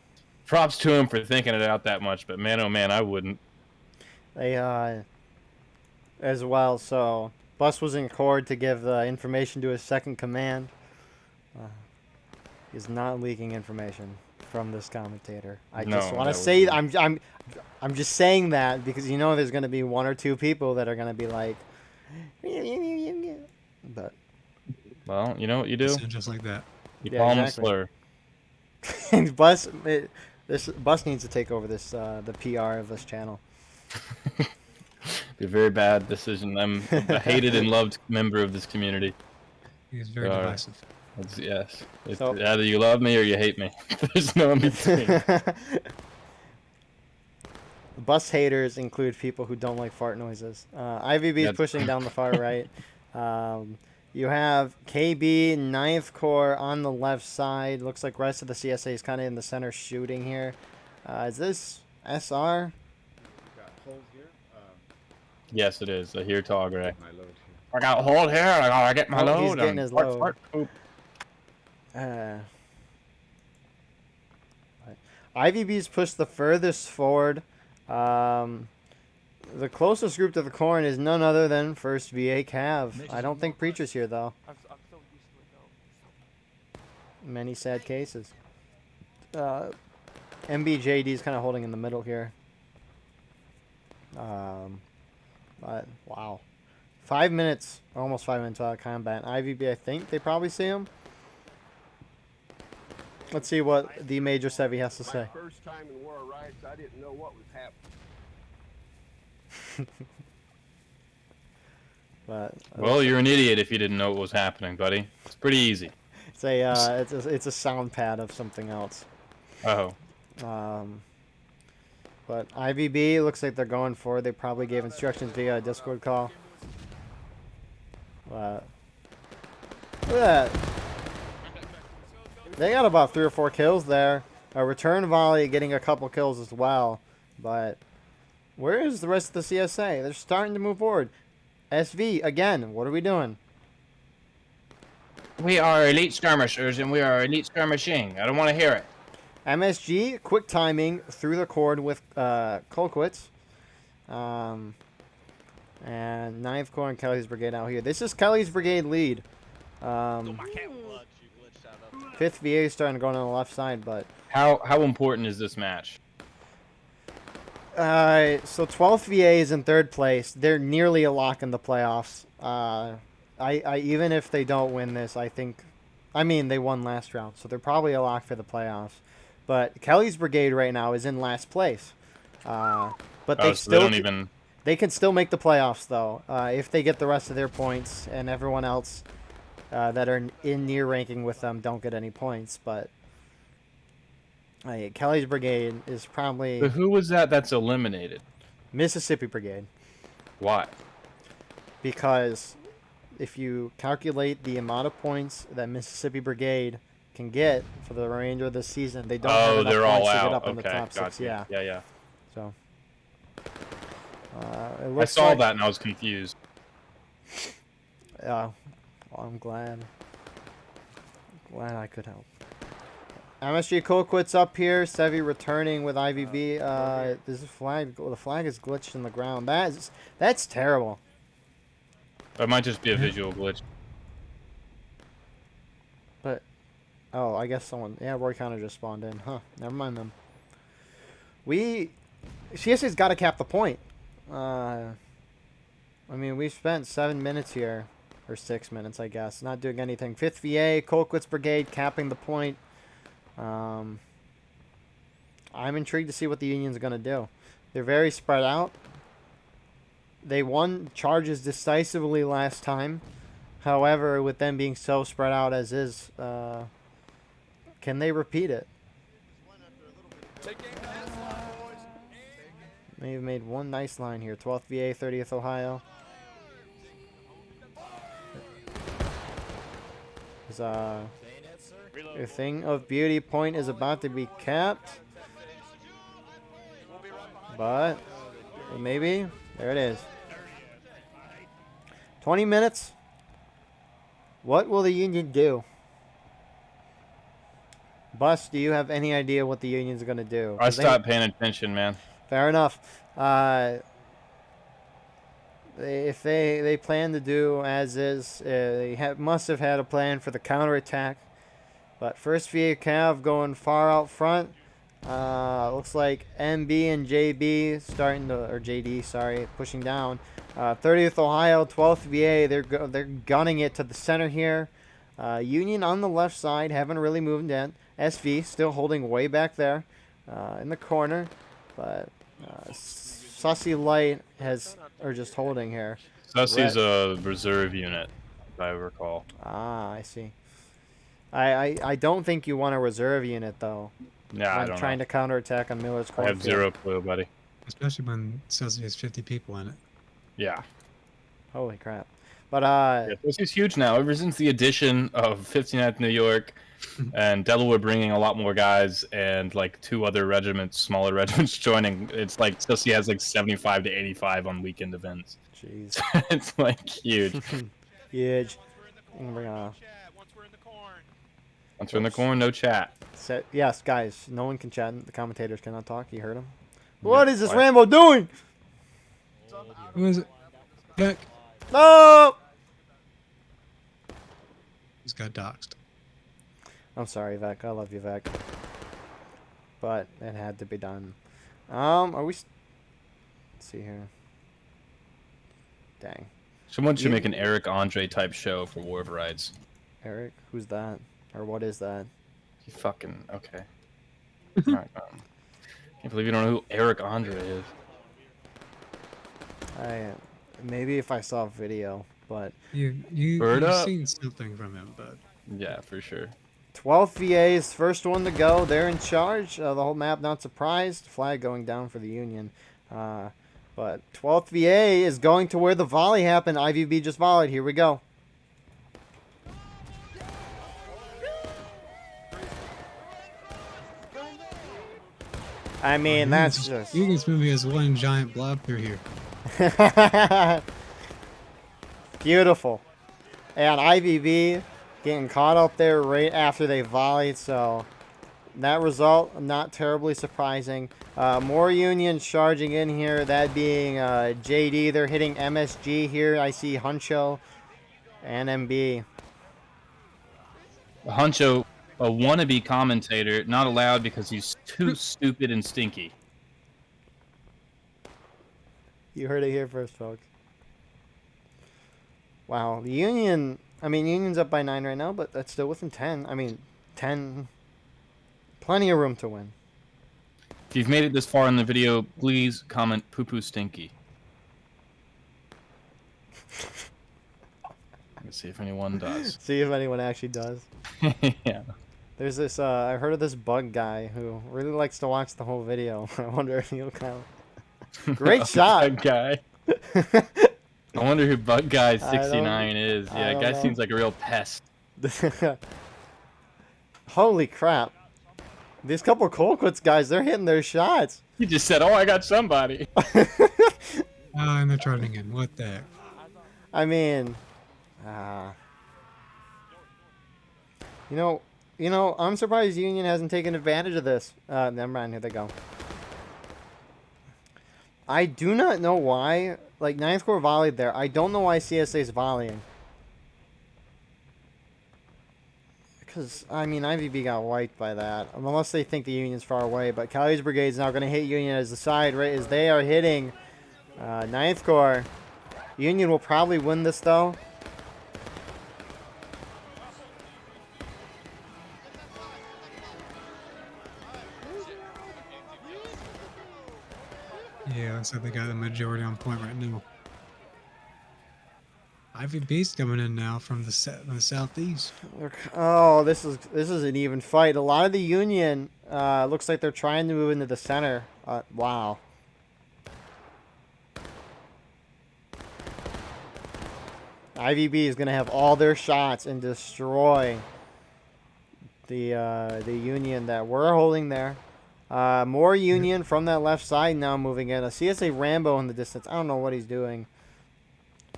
C: props to them for thinking it out that much. But man, oh man, I wouldn't.
A: They, as well, so Bus was in Cord to give information to his second command. He's not leaking information from this commentator. I just
C: No,
A: want to
C: that
A: say
C: would
A: I'm just saying that because you know there's going to be one or two people that are going to be like, but
C: Well, you know what you do?
B: Sound just like that.
C: You
A: Yeah,
C: call them a
A: exactly.
C: slur.
A: This Bus needs to take over this the PR of this channel.
C: Be a very bad decision. I'm a hated and loved member of this community.
B: He's very
C: All right.
B: divisive.
C: Yes.
A: So-
C: Either you love me or you hate me. There's no in between.
A: Bus haters include people who don't like fart noises. IVB is
C: Yeah.
A: pushing down the far right. You have KB, 9th Corps on the left side. Looks like rest of the CSA is kind of in the center shooting here. Is this SR?
D: Got holes here.
C: Yes, it is. I hear Tog Ray.
D: My load here.
C: I got a hold here. I gotta get my
A: Oh,
C: load.
A: he's getting
C: I'm
A: his
C: fart,
A: load.
C: fart, poop.
A: IVB's pushed the furthest forward. The closest group to the corn is none other than 1st VA Cav. I don't think Preacher's here, though.
E: I'm so used to it though.
A: Many sad cases. MBJD's kind of holding in the middle here. But, wow. 5 minutes, almost 5 minutes out of combat. IVB, I think they probably see him. Let's see what the Major Sevi has to say.
F: My first time in war rights, I didn't know what was happening.
A: But
C: Well, you're an idiot if you didn't know what was happening, buddy. It's pretty easy.
A: it's a sound pad of something else.
C: Oh.
A: But IVB looks like they're going for it. They probably gave instructions via a Discord call. Look at that. They got about 3 or 4 kills there. A return volley getting a couple kills as well. But where is the rest of the CSA? They're starting to move forward. SV, again, what are we doing?
C: We are elite skirmishers and we are elite skirmishing. I don't want to hear it.
A: MSG, quick timing through the cord with Colquitz. And 9th Corps and Kelly's Brigade out here. This is Kelly's Brigade lead.
E: My cat blood, you glitched out of.
A: 5th VA is starting to go on the left side, but
C: How important is this match?
A: so 12th VA is in 3rd place. They're nearly a lock in the playoffs. I even if they don't win this, I think I mean, they won last round, so they're probably a lock for the playoffs. But Kelly's brigade right now is in last place. But they
C: Oh, so
A: still
C: they don't even.
A: they can still make the playoffs though if they get the rest of their points and everyone else that are in near ranking with them don't get any points. But Kelly's brigade is probably
C: But who was that that's eliminated?
A: Mississippi brigade
C: Why?
A: because if you calculate the amount of points that Mississippi brigade can get for the remainder of the season, they don't have
C: Oh,
A: enough
C: they're
A: points
C: all
A: to get
C: out.
A: up in the
C: Okay,
A: top six.
C: gotcha.
A: Yeah.
C: Yeah.
A: So it
C: I
A: looks
C: saw
A: like,
C: that and I was confused.
A: well, I'm glad. Glad I could help. MSG Colquitt's up here. Sevi returning with IVB. This is flag. The flag is glitched in the ground. That's terrible.
C: It might just be a visual glitch.
A: But oh, I guess someone. Yeah, Roy Connor just spawned in. Huh. Never mind them. CSA's got to cap the point. I mean, we've spent 7 minutes here, or 6 minutes, I guess, not doing anything. 5th VA, Colquitt's brigade capping the point. I'm intrigued to see what the Union's going to do. They're very spread out. They won charges decisively last time. However, with them being so spread out as is, can they repeat it? They've made one nice line here. 12th VA, 30th Ohio. A thing of beauty point is about to be capped. But maybe. There it is. 20 minutes. What will the Union do? Bus, do you have any idea what the Union's going to do?
C: I stopped paying attention, man.
A: Fair enough. If they plan to do as is, they must have had a plan for the counterattack. But first VA Cav going far out front. Looks like MB and JB starting to, or JD, sorry, pushing down. 30th Ohio, 12th VA, they're gunning it to the center here. Union on the left side, haven't really moved in. SV still holding way back there in the corner, but Sussy Light are just holding here.
C: Sussy's a reserve unit, if I recall.
A: Ah, I see. I don't think you want a reserve unit though.
C: Yeah, I
A: when
C: don't
A: trying
C: know.
A: to counterattack on Miller's
C: I
A: cornfield.
C: have zero clue, buddy.
B: Especially when Celsius has 50 people in it.
C: Yeah.
A: Holy crap! But
C: Yeah, this is huge now. Ever since the addition of 59th New York and Delaware bringing a lot more guys and like 2 other regiments, smaller regiments joining, it's like Sussy has like 75 to 85 on weekend events.
A: jeez,
C: It's like huge.
A: huge. We're gonna
C: Once we're in the corner, no chat.
A: set. Yes, guys, no one can chat. The commentators cannot talk. You heard him.
C: Yeah,
A: What is this
C: why?
A: Rambo doing?
B: Who is it? Heck.
A: No!
B: He's got doxxed.
A: I'm sorry, Vec. I love you, Vec. But it had to be done. Are we? Let's see here. Dang.
C: Someone should make an Eric Andre type show for War of Rights.
A: Eric, who's that? Or what is that?
C: You fucking okay. Alright, can't believe you don't know who Eric Andre is.
A: Maybe if I saw a video, but
B: You've
C: Bird up.
B: seen something from him, but
C: Yeah, for sure.
A: 12th VA is first one to go. They're in charge. The whole map not surprised. Flag going down for the Union. But 12th VA is going to where the volley happened. IVB just volleyed. Here we go. I mean, that's just...
B: Union's moving as one giant blob through here.
A: Beautiful. And IVB getting caught up there right after they volleyed, so that result not terribly surprising. More Unions charging in here, that being JD. They're hitting MSG here. I see Huncho and MB.
C: Huncho, a wannabe commentator, not allowed because he's too stupid and stinky.
A: You heard it here first, folks. Wow, the Union I mean, Union's up by 9 right now, but that's still within 10. I mean, 10. Plenty of room to win.
C: If you've made it this far in the video, please comment poo-poo stinky. Let's see if anyone does.
A: See if anyone actually does.
C: Yeah.
A: There's this, I heard of this bug guy who really likes to watch the whole video. I wonder if he'll count. Great shot!
C: Bug guy. I wonder who Bug Guy
A: I
C: 69 is.
A: I
C: Yeah,
A: don't
C: guy
A: know.
C: seems like a real pest.
A: Holy crap. These couple Colquitts guys, they're hitting their shots.
C: You just said, "Oh, I got somebody."
B: And they're turning in. What the heck?
A: I mean, you know, I'm surprised Union hasn't taken advantage of this. Never mind, here they go. I do not know why, like, 9th Corps volleyed there. I don't know why CSA's volleying. Because, I mean, IVB got wiped by that. Unless they think the Union's far away. But Callie's Brigade's now going to hit Union as the side, right as they are hitting 9th Corps. Union will probably win this, though.
B: Yeah, so they got the majority on point right now. IVB's coming in now from the southeast.
A: Oh, this is an even fight. A lot of the Union looks like they're trying to move into the center. Wow. IVB is going to have all their shots and destroy the Union that we're holding there. More Union from that left side now moving in. A CSA Rambo in the distance. I don't know what he's doing.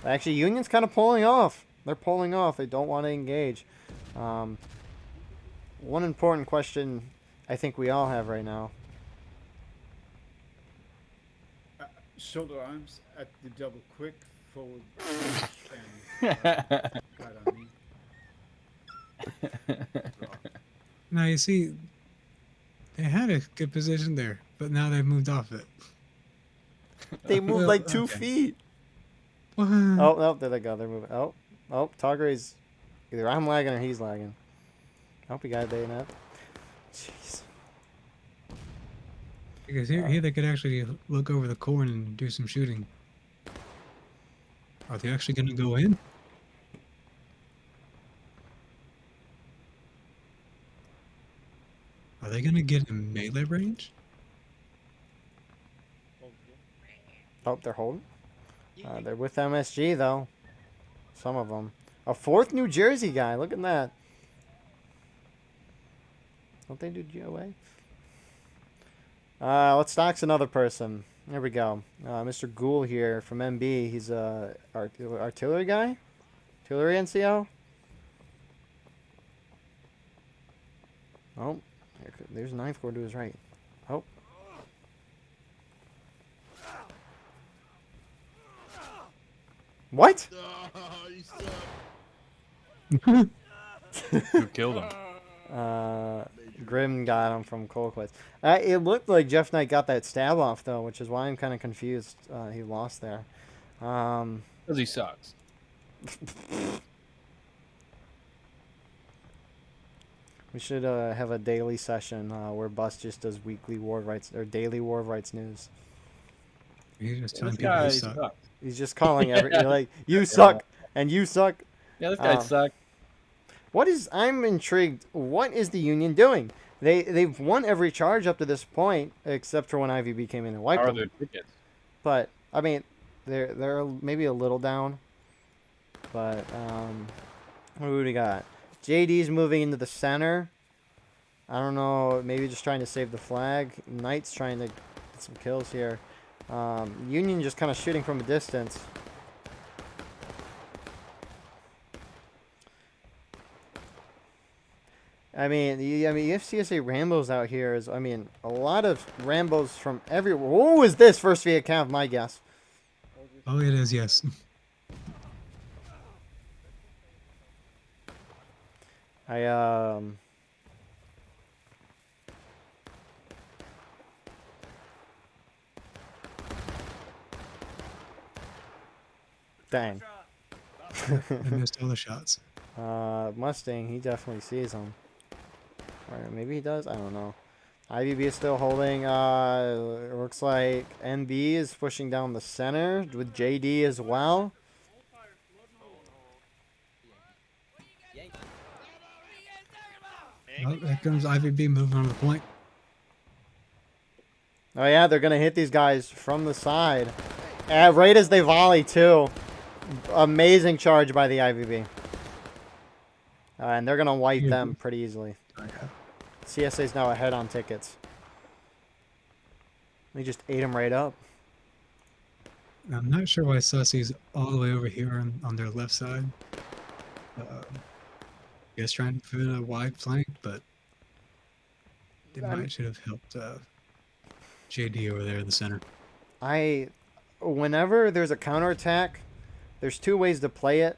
A: Actually, Union's kind of pulling off. They're pulling off. They don't want to engage. One important question I think we all have right now.
D: Shoulder arms at the double quick forward. And, got on me.
B: Now you see, they had a good position there, but now they've moved off it.
A: They moved
B: Well,
A: like 2
B: okay.
A: feet.
B: What?
A: Oh, no, there they go. They're moving. Oh, Togre's either I'm lagging or he's lagging. I hope he got a day enough. Jeez.
B: Because here they could actually look over the corn and do some shooting. Are they actually going to go in? Are they going to get in melee range?
A: Oh, they're holding. They're with MSG, though. Some of them. A 4th New Jersey guy. Look at that. Don't they do GOA? Let's dox another person. There we go. Mr. Ghoul here from MB. He's a artillery guy? Artillery NCO? Oh, there's 9th Corps to his right. Oh. What?
C: Who killed him?
A: Grim got him from Colquitt. It looked like Jeff Knight got that stab off, though, which is why I'm kind of confused. He lost there.
C: Because he sucks.
A: We should have a daily session where Bus just does weekly war rights or daily war rights news.
B: He's just
C: This
B: telling people
C: guy
B: they suck.
C: sucks.
A: He's just calling every like you suck and you suck.
C: Yeah, this guy sucks.
A: I'm intrigued. What is the Union doing? They've won every charge up to this point, except for when IVB came in and wiped
C: How are
A: them.
C: their tickets?
A: But I mean, they're maybe a little down. But what do we got? JD's moving into the center. I don't know. Maybe just trying to save the flag. Knight's trying to get some kills here. Union just kind of shooting from a distance. I mean, you have CSA Rambos out here. A lot of Rambos from everywhere. What was this first via count? My guess.
B: Oh, it is, yes.
A: Dang.
B: I missed all the shots.
A: Mustang, he definitely sees him. Or maybe he does. I don't know. IVB is still holding. It looks like NB is pushing down the center with JD as well.
B: Oh, there comes IVB moving on the point.
A: Oh yeah, they're gonna hit these guys from the side. Right as they volley too. Amazing charge by the IVB. And they're gonna wipe them pretty easily. CSA's now ahead on tickets. They just ate him right up.
B: I'm not sure why Sussy's all the way over here on their left side. I guess trying to put a wide flank, but they might should have helped JD over there in the center.
A: Whenever there's a counterattack, there's two ways to play it.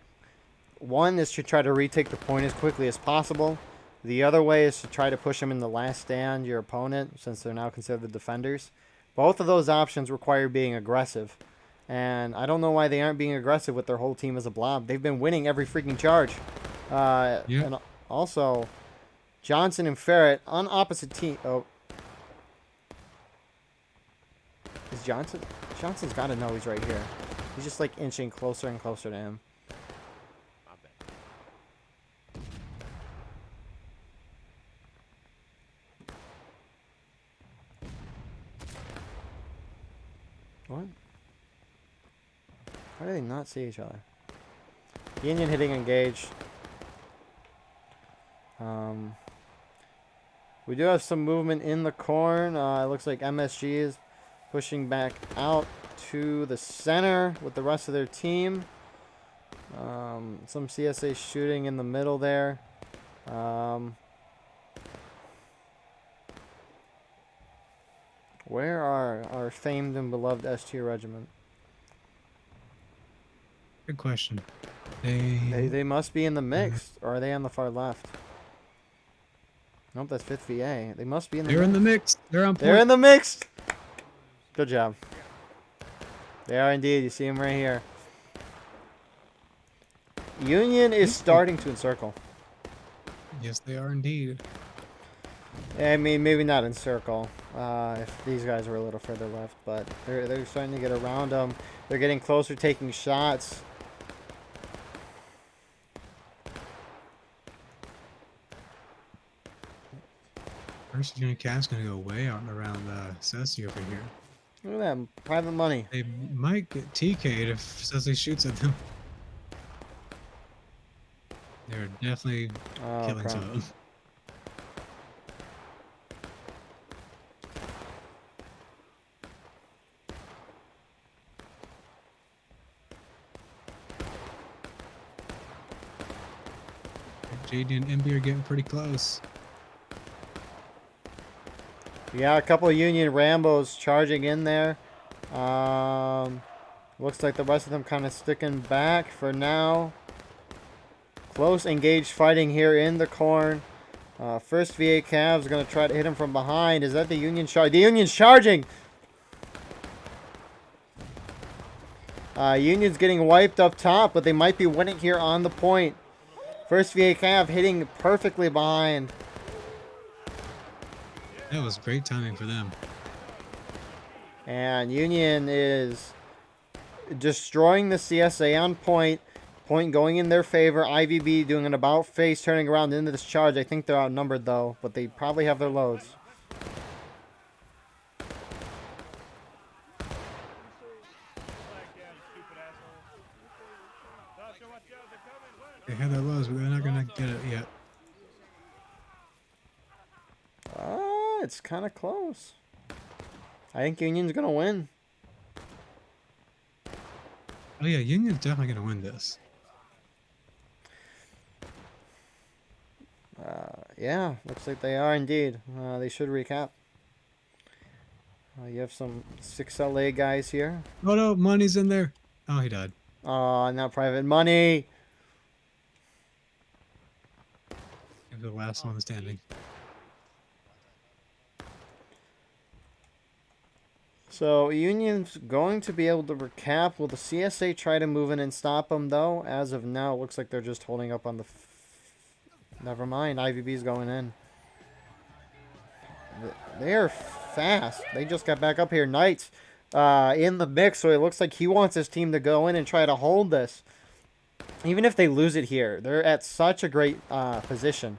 A: One is to try to retake the point as quickly as possible. The other way is to try to push them in the last stand, your opponent, since they're now considered the defenders. Both of those options require being aggressive. And I don't know why they aren't being aggressive with their whole team as a blob. They've been winning every freaking charge. And also, Johnson and Ferret on opposite team. Oh. Is Johnson? Johnson's got to know he's right here. He's just like inching closer and closer to him. What? Why do they not see each other? Union hitting engage. We do have some movement in the corn. It looks like MSG is pushing back out to the center with the rest of their team. Some CSA shooting in the middle there. Where are our famed and beloved S-tier regiment?
B: Good question.
A: They must be in the mix, or are they on the far left? Nope, that's 5th VA. They must be in the
B: They're in the mix. They're on point.
A: They're in the mix! Good job. They are indeed. You see them right here. Union is starting to encircle.
B: Yes, they are indeed.
A: I mean, maybe not encircle. If these guys were a little further left, but they're starting to get around them. They're getting closer, taking shots.
B: First unit cap's gonna go way out and around Sussy over here.
A: Look at that, private money.
B: They might get TK'd if Sussy shoots at them. They're definitely killing some of them. JD and MB are getting pretty close.
A: Yeah, a couple of Union Rambos charging in there. Looks like the rest of them kind of sticking back for now. Close engaged fighting here in the corn. First VA Cavs going to try to hit him from behind. Is that the Union charge? The Union's charging! Union's getting wiped up top, but they might be winning here on the point. First VA Cav hitting perfectly behind.
B: That was great timing for them.
A: And Union is destroying the CSA on point. Point going in their favor. IVB doing an about face, turning around into this charge. I think they're outnumbered though, but they probably have their loads.
B: They have their lows, but they're not gonna get it yet.
A: It's kind of close. I think Union's gonna win.
B: Oh yeah, Union's definitely gonna win this.
A: Yeah, looks like they are indeed. They should recap. You have some 6LA guys here.
B: Oh no, money's in there. Oh, he died.
A: Oh, not private money.
B: The last one standing.
A: So Union's going to be able to recap. Will the CSA try to move in and stop them, though? As of now, it looks like they're just holding up on the... Never mind, IVB's going in. They are fast. They just got back up here. Knights in the mix, so it looks like he wants his team to go in and try to hold this. Even if they lose it here, they're at such a great position.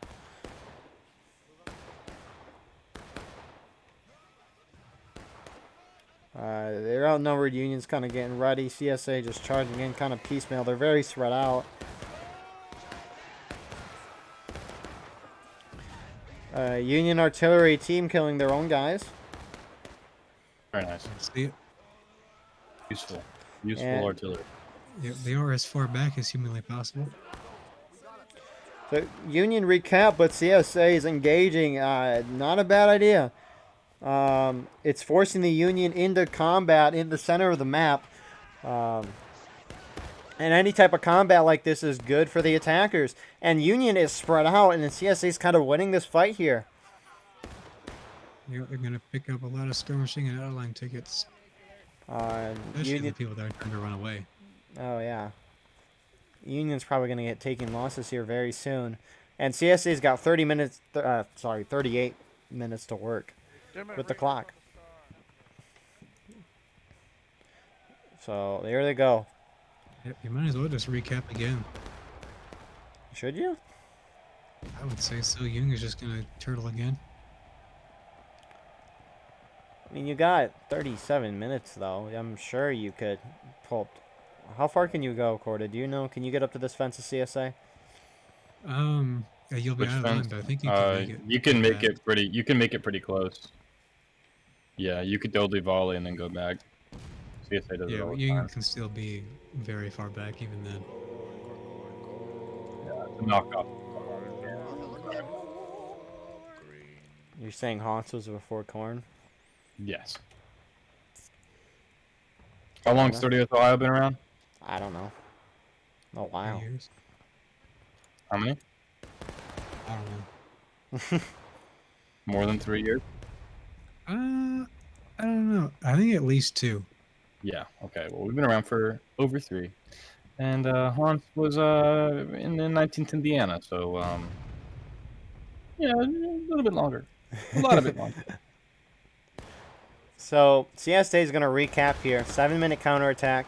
A: They're outnumbered. Union's kind of getting ready. CSA just charging in, kind of piecemeal. They're very spread out. Union artillery team killing their own guys.
C: Very nice.
B: See it?
C: Useful. Useful
A: And-
C: artillery.
B: Yeah, they are as far back as humanly possible.
A: So Union recap, but CSA is engaging. Not a bad idea. It's forcing the Union into combat in the center of the map. And any type of combat like this is good for the attackers. And Union is spread out, and the CSA is kind of winning this fight here.
B: They're going to pick up a lot of skirmishing and outline tickets. Especially the
A: Union,
B: people that are trying to run away.
A: oh, yeah. Union's probably going to get taking losses here very soon. And CSA's got 38 minutes to work with the clock. So there they go.
B: Yep, you might as well just recap again.
A: Should you?
B: I would say so. Young is just going to turtle again.
A: I mean, you got 37 minutes, though. I'm sure you could pull... How far can you go, Corda? Do you know? Can you get up to this fence of CSA?
B: Yeah, you'll be
C: Which
B: out of line,
C: fence?
B: but I think you can make it.
C: You can make
B: back.
C: it pretty. You can make it pretty close. Yeah, you could totally volley and then go back. CSA does it
B: Yeah,
C: all
B: but
C: the
B: Union
C: time.
B: can still be very far back even then.
C: It's a knockoff.
A: You're saying Hans was before Corn?
C: Yes. How long's 30th Ohio been around?
A: I don't know. Oh,
B: 3
A: wow.
B: years?
C: How many?
B: I don't know.
C: More than 3 years?
B: I don't know. I think at least 2.
C: Yeah. Okay. Well, we've been around for over 3, and Hans was in the 19th Indiana, so yeah, a little bit longer, a lot of it longer.
A: So, CSA is going to recap here. 7-minute counterattack.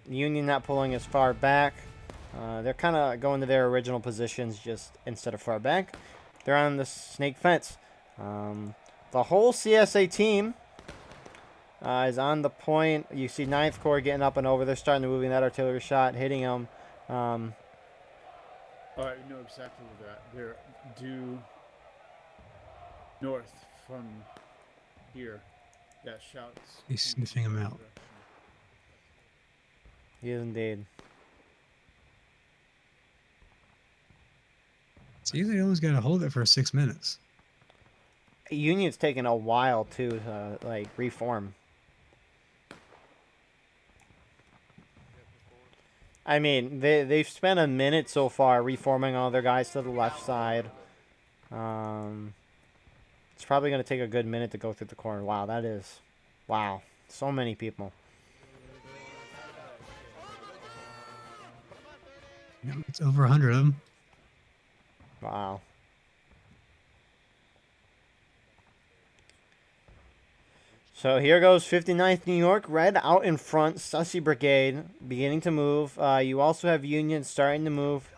A: Union not pulling as far back. They're kind of going to their original positions just instead of far back. They're on the snake fence. The whole CSA team is on the point. You see 9th Corps getting up and over. They're starting to move in that artillery shot, hitting them.
D: Oh, I know exactly where they're at. They're due north from here. That shouts.
B: He's sniffing 'em out.
A: He is indeed.
B: See, they almost got to hold it for 6 minutes.
A: Union's taking a while to like reform. I mean, they've spent a minute so far reforming all their guys to the left side. It's probably going to take a good minute to go through the corner. Wow, that is... Wow. So many people.
B: Yeah, it's over 100 of them.
A: Wow. So here goes 59th New York. Red out in front. Sussy Brigade beginning to move. You also have Union starting to move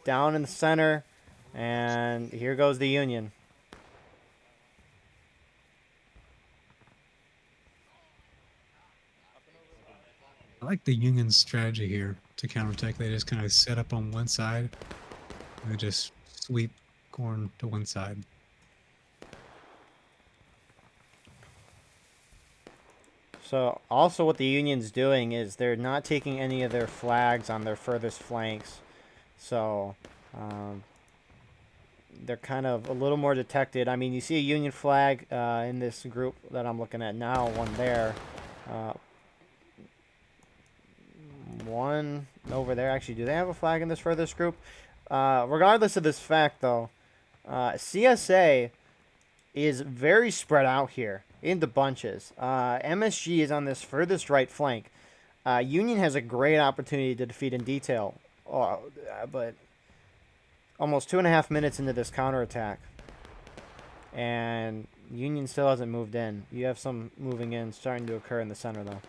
A: down in the center. And here goes the Union.
B: I like the Union's strategy here to counterattack. They just kind of set up on one side and they just sweep corn to one side.
A: So also what the Union's doing is they're not taking any of their flags on their furthest flanks. So they're kind of a little more detected. I mean, you see a Union flag in this group that I'm looking at now, one there. One over there. Actually, do they have a flag in this furthest group? Regardless of this fact, though, CSA is very spread out here. into bunches. MSG is on this furthest right flank. Union has a great opportunity to defeat in detail, but almost 2.5 minutes into this counterattack, and Union still hasn't moved in. You have some moving in starting to occur in the center, though.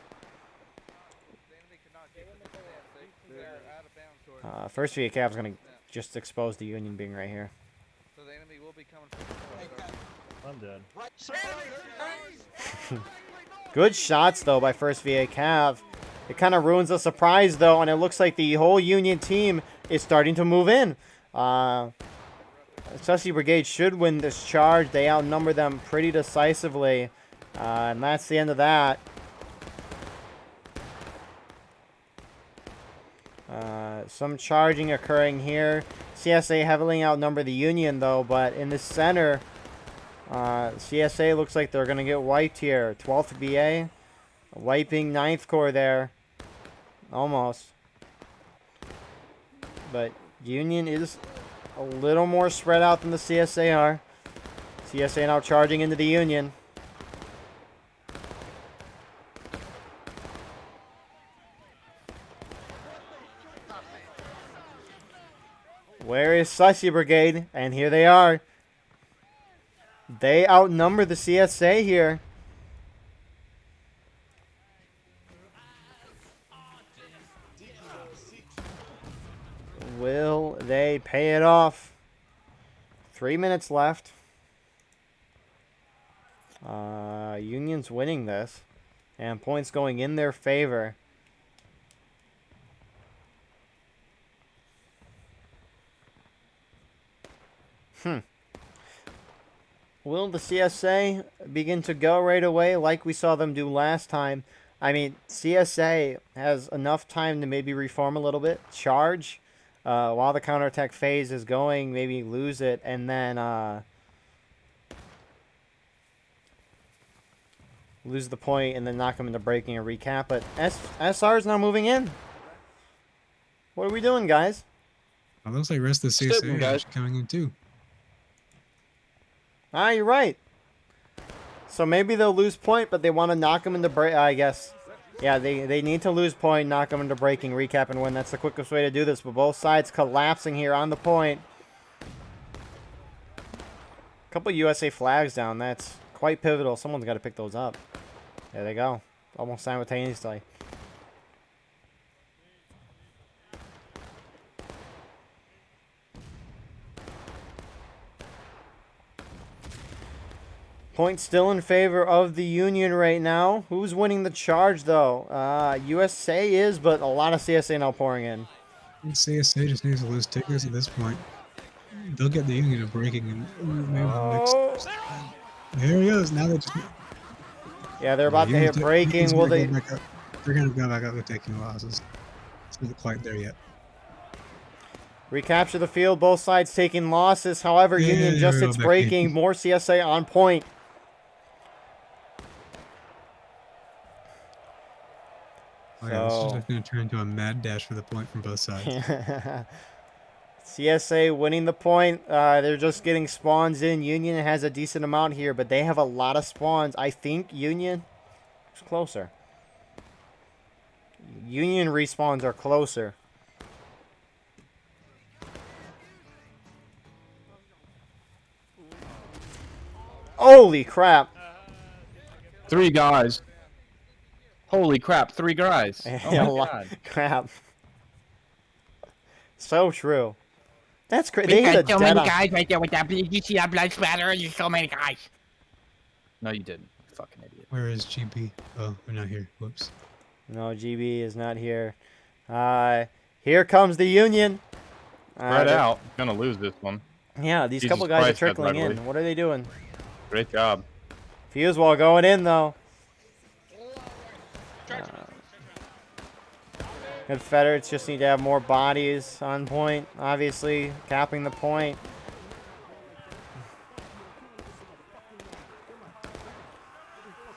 A: First VA Cav is going to just expose the Union being right here.
G: So the enemy will be coming from
H: I'm dead.
A: Good shots, though, by first VA Cav. It kind of ruins the surprise, though, and it looks like the whole Union team is starting to move in. Sussy Brigade should win this charge. They outnumber them pretty decisively, and that's the end of that. Some charging occurring here. CSA heavily outnumber the Union, though, but in the center, CSA looks like they're going to get wiped here. 12th BA wiping 9th Corps there. Almost. But Union is a little more spread out than the CSA are. CSA now charging into the Union. Where is Sussy Brigade? And here they are. They outnumber the CSA here. Will they pay it off? 3 minutes left. Union's winning this. And points going in their favor. Will the CSA begin to go right away like we saw them do last time? I mean, CSA has enough time to maybe reform a little bit, charge, while the counterattack phase is going, maybe lose it, and then lose the point and then knock them into breaking and recap. But SR is now moving in. What are we doing, guys?
B: It looks like the rest of the CSA is coming in too.
A: Ah, you're right. So maybe they'll lose point, but they want to knock them into break. I guess. Yeah, they need to lose point, knock them into breaking, recap, and win. That's the quickest way to do this. But both sides collapsing here on the point. A couple USA flags down. That's quite pivotal. Someone's got to pick those up. There they go. Almost simultaneously. Point still in favor of the Union right now. Who's winning the charge, though? USA is, but a lot of CSA now pouring in.
B: CSA just needs to lose tickets at this point. They'll get the Union to breaking and maybe the next. There he goes. Now they just.
A: Yeah, they're about to hit breaking. Will they?
B: They're going to go back up to taking losses. It's not quite there yet.
A: Recapture the field. Both sides taking losses. However, Union just hits breaking. More CSA on point.
B: Oh, yeah, this is just going to turn into a mad dash for the point from both sides.
A: CSA winning the point. They're just getting spawns in. Union has a decent amount here, but they have a lot of spawns. I think Union is closer. Union respawns are closer. Holy crap.
C: 3 guys. Holy crap, 3 guys. Oh my God.
A: Crap. So true. That's crazy. They hit a
I: so many
A: dead on.
I: guys right there with that. Did you see that blood splatter? There's so many guys.
C: No, you didn't. Fucking idiot.
B: Where is GB? Oh, they're not here. Whoops.
A: No, GB is not here. Here comes the Union.
C: Spread out. Gonna lose this one.
A: Yeah, these
C: Jesus
A: couple guys
C: Christ,
A: are trickling
C: that's
A: in.
C: ugly.
A: What are they doing?
C: Great job.
A: FuseWall going in, though. Confederates just need to have more bodies on point, obviously, capping the point.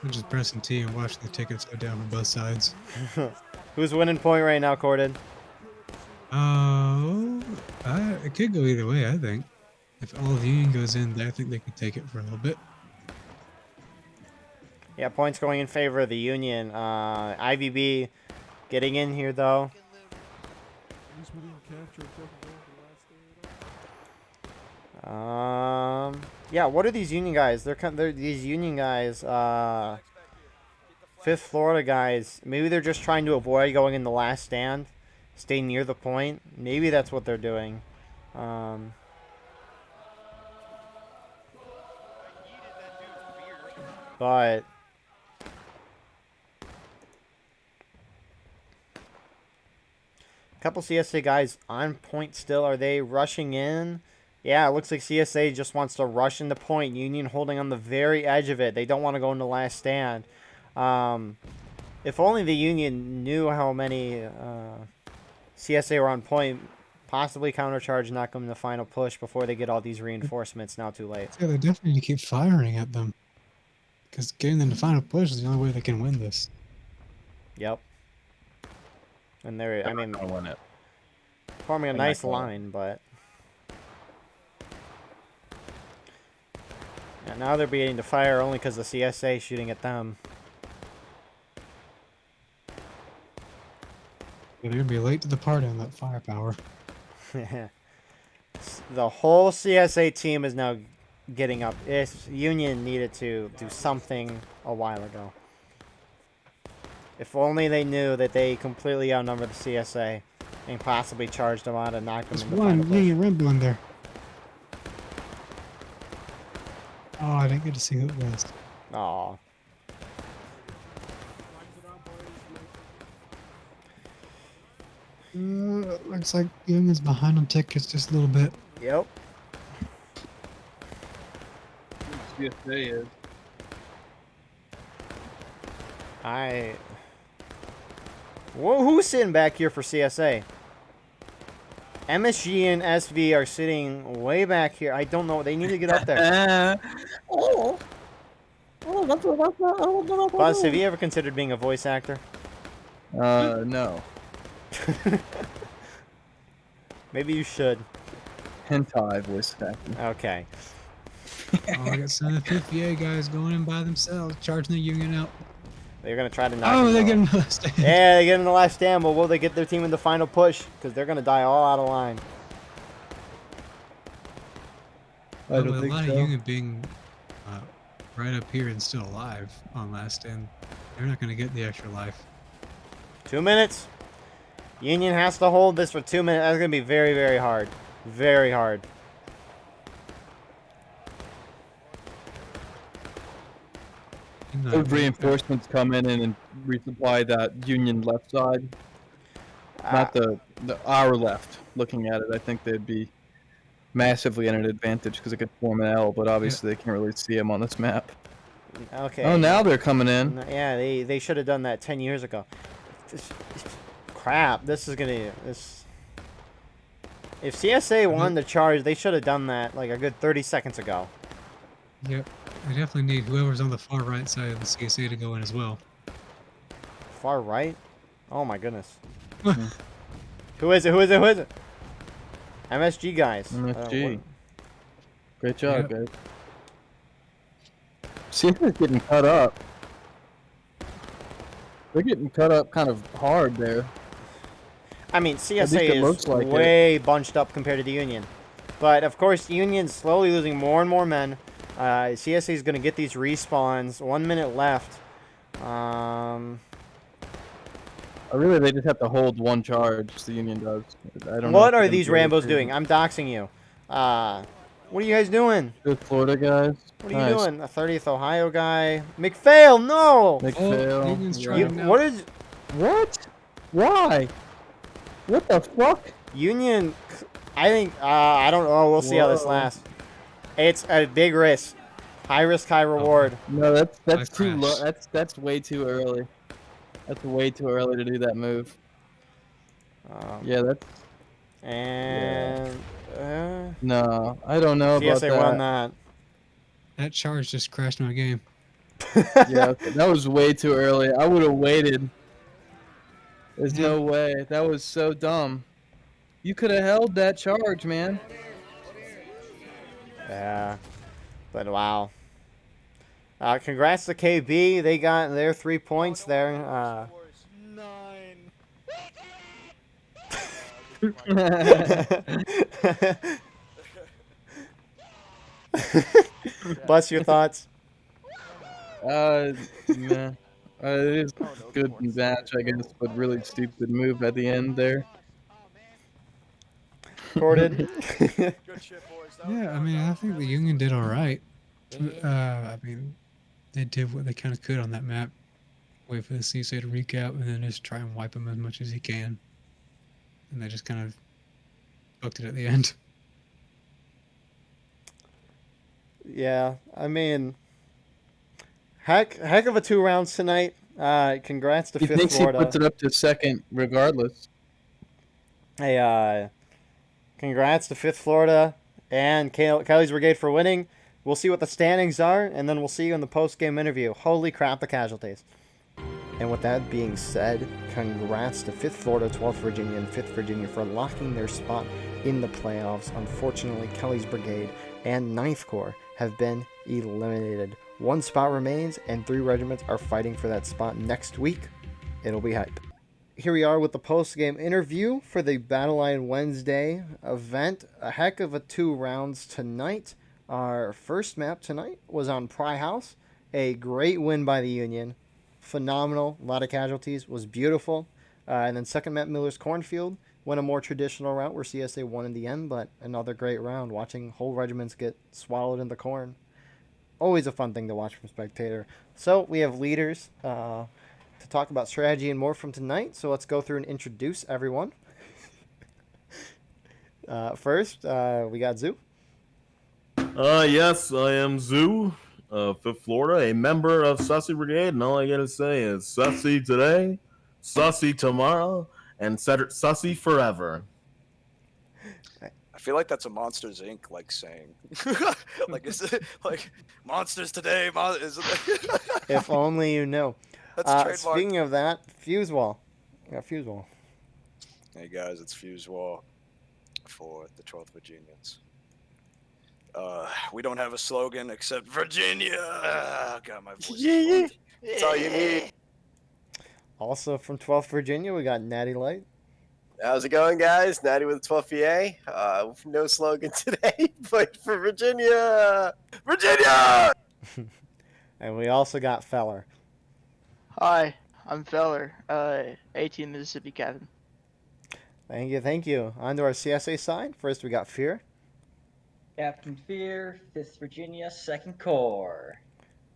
B: I'm just pressing T and watch the tickets go down on both sides.
A: Who's winning point right now, Corden?
B: It could go either way, I think. If all of Union goes in, I think they could take it for a little bit.
A: Yeah, points going in favor of the Union. IVB getting in here, though. Yeah, what are these Union guys? They're these Union guys, 5th Florida guys. Maybe they're just trying to avoid going in the last stand. Stay near the point. Maybe that's what they're doing. But a couple CSA guys on point still. Are they rushing in? Yeah, it looks like CSA just wants to rush into point. Union holding on the very edge of it. They don't want to go in the last stand. If only the Union knew how many CSA were on point, possibly countercharge, knock them in the final push before they get all these reinforcements. Now too late.
B: Yeah, they definitely need to keep firing at them. Because getting them to final push is the only way they can win this.
A: Yep. And they're, I mean,
C: gonna win it.
A: forming a
C: They're not
A: nice
C: gonna
A: line, but... Yeah, now they're beginning to fire only because the CSA is shooting at them.
B: They're going to be late to the party on that firepower.
A: The whole CSA team is now getting up. Union needed to do something a while ago. If only they knew that they completely outnumbered the CSA and possibly charged them out and knocked them
B: There's
A: in the final
B: one
A: push.
B: Union Rebel in there. Oh, I didn't get to see who it was.
A: Aw.
B: Looks like Union's behind on tickets just a little bit.
A: Yep.
C: CSA is.
A: Whoa, who's sitting back here for CSA? MSG and SV are sitting way back here. I don't know. They need to get up there. Buzz, have you ever considered being a voice actor?
C: No.
A: Maybe you should.
C: Hentai voice acting.
A: Okay.
B: Oh, I got some of the 50A guys going in by themselves, charging the Union out.
A: They're going to try to knock
B: Oh,
A: them
B: they
A: out.
B: get in the last stand.
A: Yeah, they get in the last stand, but will they get their team in the final push? Because they're going to die all out of line.
C: I don't
B: With
C: think
B: a lot
C: so.
B: of Union being right up here and still alive on last stand, they're not going to get the extra life.
A: 2 minutes. Union has to hold this for 2 minutes. That's going to be very, very hard. Very hard.
C: Those reinforcements come in and resupply that Union left side. Not the our left. Looking at it, I think they'd be massively at an advantage because it could form an L, but obviously they can't really see them on this map.
A: Okay.
C: Oh, now they're coming in.
A: Yeah, they should have done that 10 years ago. Crap, this is gonna... If CSA won the charge, they should have done that like a good 30 seconds ago.
B: Yep. They definitely need whoever's on the far right side of the CSA to go in as well.
A: Far right? Oh my goodness. Who is it? Who is it? Who is it? MSG guys.
C: MSG. Great job,
B: Yep.
C: guys. CSA's getting cut up. They're getting cut up kind of hard there.
A: I mean,
C: it
A: CSA
C: looks
A: is
C: like
A: way bunched up compared to the Union. But, of course, Union's slowly losing more and more men. CSA is going to get these respawns. 1 minute left.
C: Really, they just have to hold one charge. The Union does. I don't know.
A: What
C: if
A: are
C: they're
A: these
C: gonna be able
A: Rambos
C: to.
A: doing? I'm doxing you. What are you guys doing?
C: Good Florida guys.
A: What are you
C: Nice.
A: doing? A 30th Ohio guy? McPhail, no!
C: McPhail.
B: Union's
C: yeah.
B: trying now.
A: What is...
C: What? Why? What the fuck?
A: Union... I think... I don't know. We'll see how this
C: Whoa.
A: lasts. It's a big risk. High risk, high reward.
C: No, that's
B: I
C: too low.
B: crashed.
C: That's way too early. That's way too early to do that move. Yeah, that's
A: And...
C: no. I don't know about
A: CSA
C: that.
A: won that.
B: That charge just crashed my game.
C: Yeah, okay, that was way too early. I would have waited. There's no way. That was so dumb. You could have held that charge, man.
A: Yeah. But wow. Congrats to KB. They got their 3 points there.
G: 9.
A: Bust your thoughts.
H: Meh. It is a good match, I guess, but really stupid move at the end there.
A: Corded.
G: Good shit, boys.
B: Yeah, I mean, I think the Union did all right. I mean, they did what they kind of could on that map. Wait for the CSA to recap and then just try and wipe them as much as he can. And they just kind of fucked it at the end.
A: Yeah, I mean, heck of a 2 rounds tonight. Congrats to
H: He
A: Fifth
H: thinks
A: Florida.
H: he puts it up to second regardless.
A: Hey, congrats to Fifth Florida and Kelly's Brigade for winning. We'll see what the standings are, and then we'll see you in the post-game interview. Holy crap, the casualties. And with that being said, congrats to 5th Florida, 12th Virginia, and 5th Virginia for locking their spot in the playoffs. Unfortunately, Kelly's Brigade and 9th Corps have been eliminated. 1 spot remains, and 3 regiments are fighting for that spot next week. It'll be hype. Here we are with the post-game interview for the Battle Line Wednesday event. A heck of a 2 rounds tonight. Our first map tonight was on Pry House. A great win by the Union. Phenomenal. A lot of casualties. Was beautiful. And then second map, Miller's Cornfield. Went a more traditional route where CSA won in the end, but another great round. Watching whole regiments get swallowed in the corn. Always a fun thing to watch from spectator. So we have leaders to talk about strategy and more from tonight. So let's go through and introduce everyone. First, we got Zoo.
J: Yes, I am Zoo, 5th Florida, a member of Sussy Brigade, and all I gotta say is Sussy today, Sussy tomorrow, and Sussy forever.
G: I feel like that's a Monsters Inc. like saying. Like is it like monsters today?
A: If only you knew.
G: That's trademark.
A: Speaking of that, FuseWall. Yeah, FuseWall.
G: Hey guys, it's FuseWall for the 12th Virginians. We don't have a slogan except Virginia. God, my voice. Yeah. That's all you need.
A: Also from 12th Virginia, we got Natty Light.
K: How's it going, guys? Natty with 12 PA. No slogan today, but for Virginia! Virginia!
A: And we also got Feller.
L: Hi, I'm Feller, 18 Mississippi Captain.
A: Thank you, thank you. On to our CSA side. First, we got Fear.
M: Captain Fear, 5th Virginia, 2nd Corps.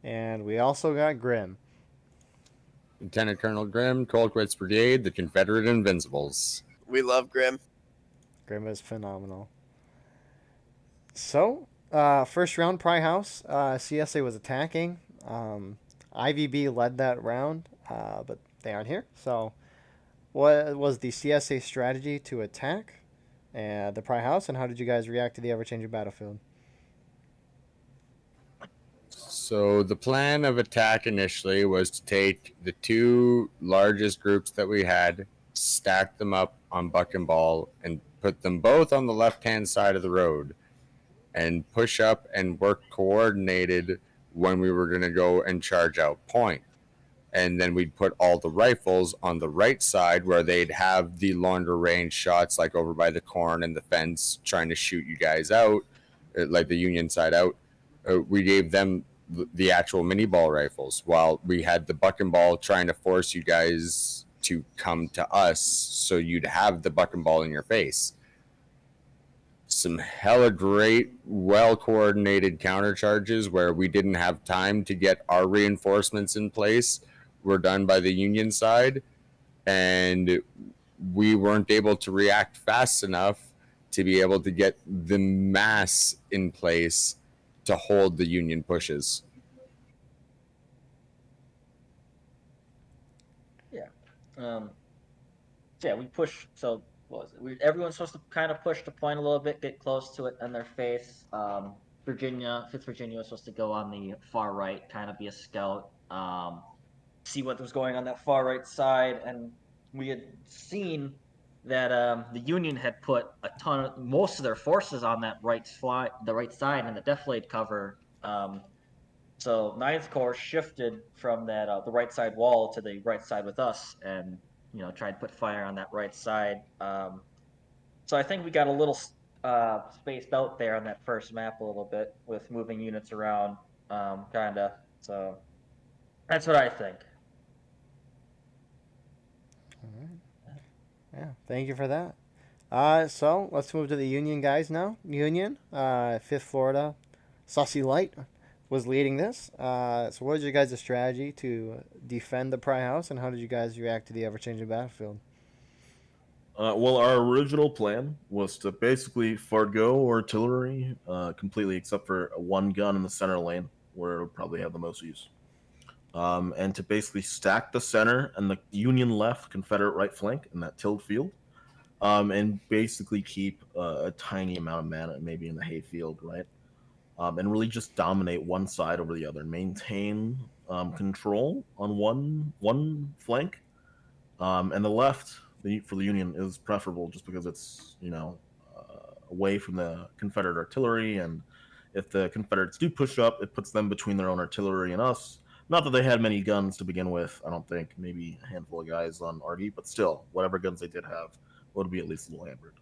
A: And we also got Grim.
N: Lieutenant Colonel Grim, 12th Quits Brigade, the Confederate Invincibles.
K: We love Grim.
A: Grim is phenomenal. So, first round, Pry House. CSA was attacking. IVB led that round, but they aren't here. So, what was the CSA strategy to attack the Pry House, and how did you guys react to the ever-changing battlefield?
N: So the plan of attack initially was to take the 2 largest groups that we had, stack them up on Buck and Ball, and put them both on the left-hand side of the road, and push up and work coordinated when we were going to go and charge out point. And then we'd put all the rifles on the right side where they'd have the longer range shots, like over by the corn and the fence, trying to shoot you guys out, like the Union side out. We gave them the actual mini ball rifles while we had the Buck and Ball trying to force you guys to come to us so you'd have the Buck and Ball in your face. Some hella great, well-coordinated countercharges where we didn't have time to get our reinforcements in place were done by the Union side, and we weren't able to react fast enough to be able to get the mass in place to hold the Union pushes.
M: Yeah, we push. So what was it? Everyone's supposed to kind of push the point a little bit, get close to it in their face. Virginia, 5th Virginia was supposed to go on the far right, kind of be a scout, see what was going on that far right side, and we had seen that the Union had put most of their forces on that the right side in the defilade cover So 9th Corps shifted from that the right side wall to the right side with us, and tried to put fire on that right side. So I think we got a little spaced out there on that first map a little bit with moving units around, kinda. So that's what I think.
A: All right. Yeah, thank you for that. So let's move to the Union guys now. Union, 5th Florida, Natty Light was leading this. So what was your guys' strategy to defend the Pry House, and how did you guys react to the ever-changing battlefield?
J: Well, our original plan was to basically forgo artillery completely, except for one gun in the center lane, where it would probably have the most use. And to basically stack the center and the Union left Confederate right flank in that tilled field, and basically keep a tiny amount of mana maybe in the hayfield, right? And really just dominate one side over the other and maintain control on one flank, and the left for the Union is preferable just because it's away from the Confederate artillery, and if the Confederates do push up, it puts them between their own artillery and us. Not that they had many guns to begin with, I don't think. Maybe a handful of guys on RD, but still, whatever guns they did have would be at least a little hampered.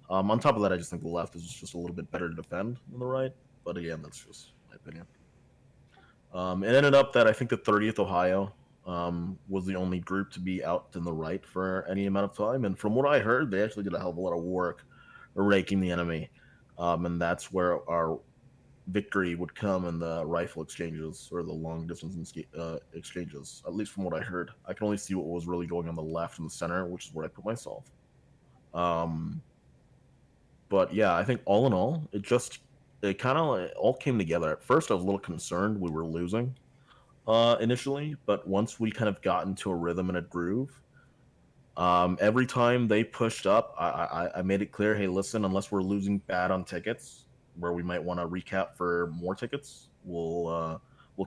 J: On top of that, I just think the left is just a little bit better to defend than the right. But again, that's just my opinion. It ended up that I think the 30th Ohio was the only group to be out in the right for any amount of time. And from what I heard, they actually did a hell of a lot of work raking the enemy. And that's where our victory would come in the rifle exchanges or the long distance exchanges, at least from what I heard. I can only see what was really going on the left and the center, which is where I put myself. But yeah, I think all in all, it kind of all came together. At first, I was a little concerned we were losing initially, but once we kind of got into a rhythm and a groove, every time they pushed up, I made it clear, hey, listen, unless we're losing bad on tickets, where we might want to recap for more tickets, we'll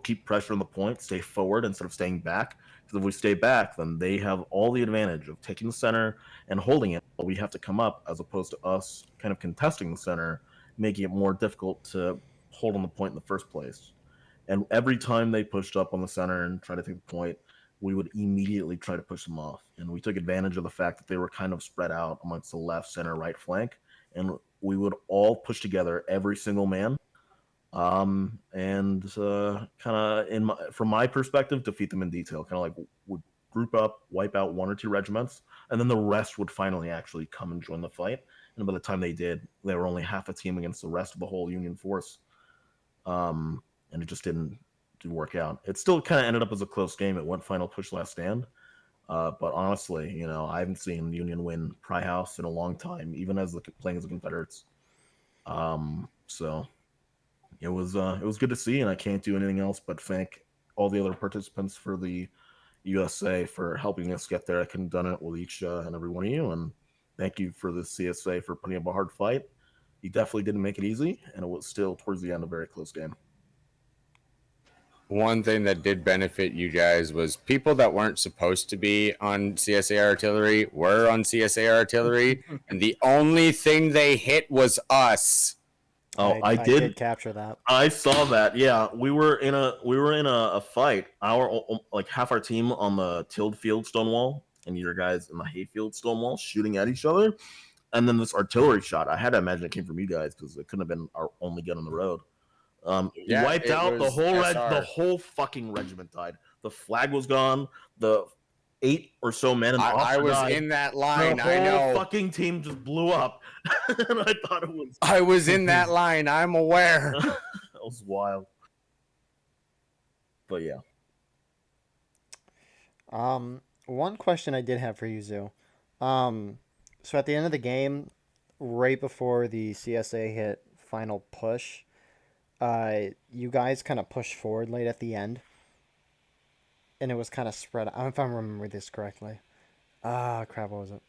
J: keep pressure on the point, stay forward instead of staying back. Because if we stay back, then they have all the advantage of taking the center and holding it, but we have to come up, as opposed to us kind of contesting the center, making it more difficult to hold on the point in the first place. And every time they pushed up on the center and tried to take the point, we would immediately try to push them off. And we took advantage of the fact that they were kind of spread out amongst the left, center, right flank. And we would all push together, every single man. And kind of, from my perspective, defeat them in detail. Kind of like would group up, wipe out one or two regiments, and then the rest would finally actually come and join the fight. And by the time they did, they were only half a team against the rest of the whole Union force. And it just didn't work out. It still kind of ended up as a close game. It went final push last stand. But honestly, I haven't seen Union win Pry House in a long time, even as playing as the Confederates. So it was good to see, and I can't do anything else but thank all the other participants for the USA for helping us get there. I couldn't have done it with each and every one of you, and thank you for the CSA for putting up a hard fight. You definitely didn't make it easy, and it was still, towards the end, a very close game.
N: One thing that did benefit you guys was people that weren't supposed to be on CSA artillery were on CSA artillery, and the only thing they hit was us.
J: Oh, I did
A: capture that.
J: I saw that. Yeah, we were in a fight. Half our team on the tilled field Stonewall, and your guys in the hayfield Stonewall shooting at each other, and then this artillery shot. I had to imagine it came from you guys because it couldn't have been our only gun on the road. Wiped out the whole fucking regiment died. The flag was gone. The 8 or so men in the
N: I was
J: died.
N: in that line.
J: The
N: I know.
J: whole fucking team just blew up, and I thought it was.
N: I was in that line. I'm aware.
J: That was wild. But yeah.
A: One question I did have for you, Zoo. So at the end of the game, right before the CSA hit final push, you guys kind of pushed forward late at the end, and it was kind of spread out, if I remember this correctly. Crap, what was it?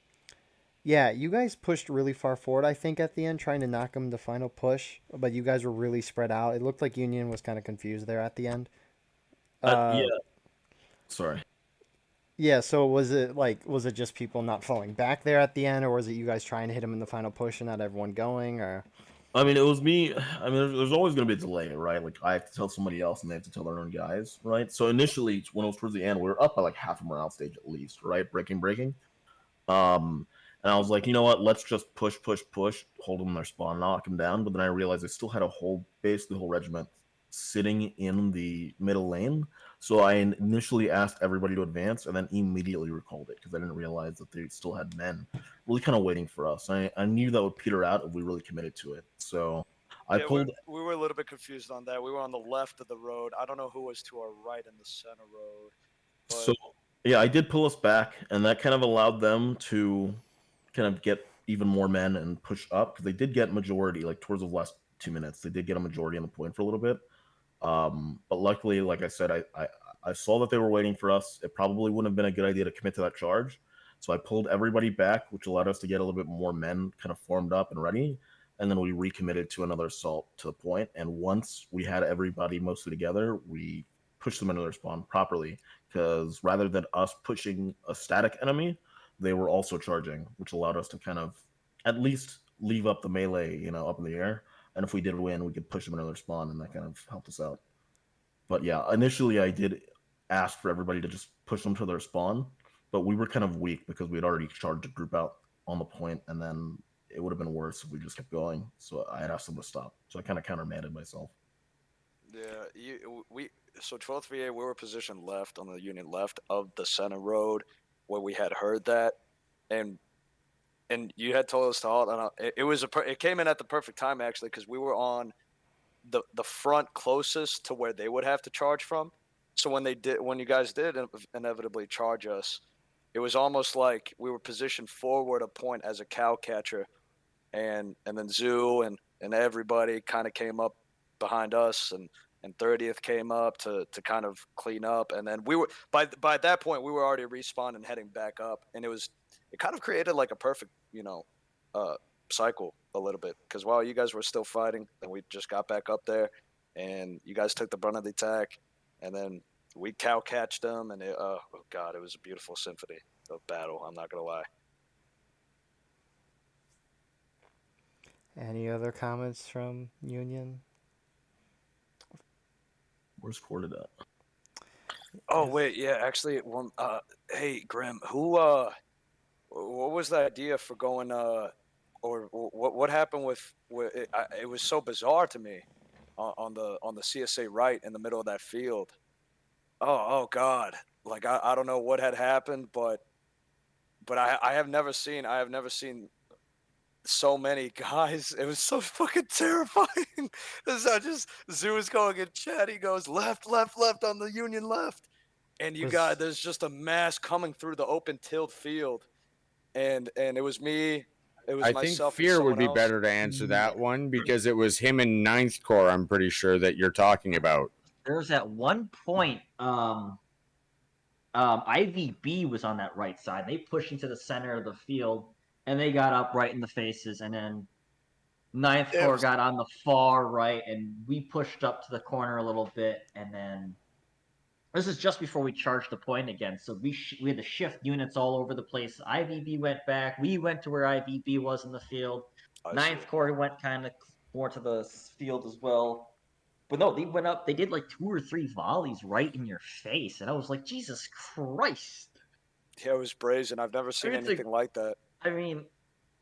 A: Yeah, you guys pushed really far forward, I think, at the end, trying to knock them the final push, but you guys were really spread out. It looked like Union was kind of confused there at the end.
J: Yeah. Sorry.
A: Yeah, so was it just people not falling back there at the end, or was it you guys trying to hit them in the final push and not everyone going, or?
J: I mean, it was me. I mean, there's always going to be a delay, right? Like, I have to tell somebody else, and they have to tell their own guys, right? So initially, when it was towards the end, we were up by like half a morale stage at least, right? Breaking. And I was like, you know what? Let's just push, hold them in their spawn, knock them down. But then I realized I still had basically the whole regiment sitting in the middle lane. So I initially asked everybody to advance, and then immediately recalled it because I didn't realize that they still had men really kind of waiting for us. I knew that would peter out if we really committed to it. So I pulled.
G: We were a little bit confused on that. We were on the left of the road. I don't know who was to our right in the center road. But...
J: So yeah, I did pull us back, and that kind of allowed them to kind of get even more men and push up because they did get majority like towards the last 2 minutes. They did get a majority on the point for a little bit. But luckily, like I said, I saw that they were waiting for us. It probably wouldn't have been a good idea to commit to that charge. So I pulled everybody back, which allowed us to get a little bit more men kind of formed up and ready. And then we recommitted to another assault to the point. And once we had everybody mostly together, we pushed them into their spawn properly. Because rather than us pushing a static enemy, they were also charging, which allowed us to kind of at least leave up the melee, up in the air. And if we did win, we could push them into their spawn, and that kind of helped us out. But yeah, initially I did ask for everybody to just push them to their spawn, but we were kind of weak because we had already charged a group out on the point, and then it would have been worse if we just kept going. So I had asked them to stop. So I kind of countermanded myself.
G: Yeah, so 12th VA, we were positioned left on the Union left of the center road where we had heard that, and you had told us to halt. And it came in at the perfect time actually because we were on the front closest to where they would have to charge from. So when you guys did inevitably charge us, it was almost like we were positioned forward a point as a cow catcher, and then Zoo and everybody kind of came up behind us, and 30th came up to kind of clean up, and then we were by that point we were already respawned and heading back up, and it kind of created like a perfect cycle a little bit because while you guys were still fighting, then we just got back up there, and you guys took the brunt of the attack, and then we cow catched them, and oh god, it was a beautiful symphony of battle. I'm not gonna lie.
A: Any other comments from Union?
J: Where's Corded at?
G: Oh wait, yeah, actually, one. Hey, Grim, what was the idea for going? Or what happened with? It was so bizarre to me, on the CSA right in the middle of that field. Oh God, like I don't know what had happened, but I have never seen so many guys. It was so fucking terrifying. So just Zoo is going in chat. He goes left on the Union left, and there's just a mass coming through the open tilled field, and it was me. It was
N: I
G: myself.
N: think Fear would be
G: else.
N: better to answer that one because it was him in 9th Corps. I'm pretty sure that you're talking about.
M: There's at one point, IVB was on that right side. They pushed into the center of the field, and they got up right in the faces. And then 9th Corps got on the far right, and we pushed up to the corner a little bit. And then this is just before we charged the point again. So we had to shift units all over the place. IVB went back. We went to where IVB was in the field. 9th Corps went kind of more to the field as well. But no, they went up. They did like 2 or 3 volleys right in your face, and I was like, Jesus Christ!
G: Yeah, it was brazen. I've never seen anything like that.
M: I mean,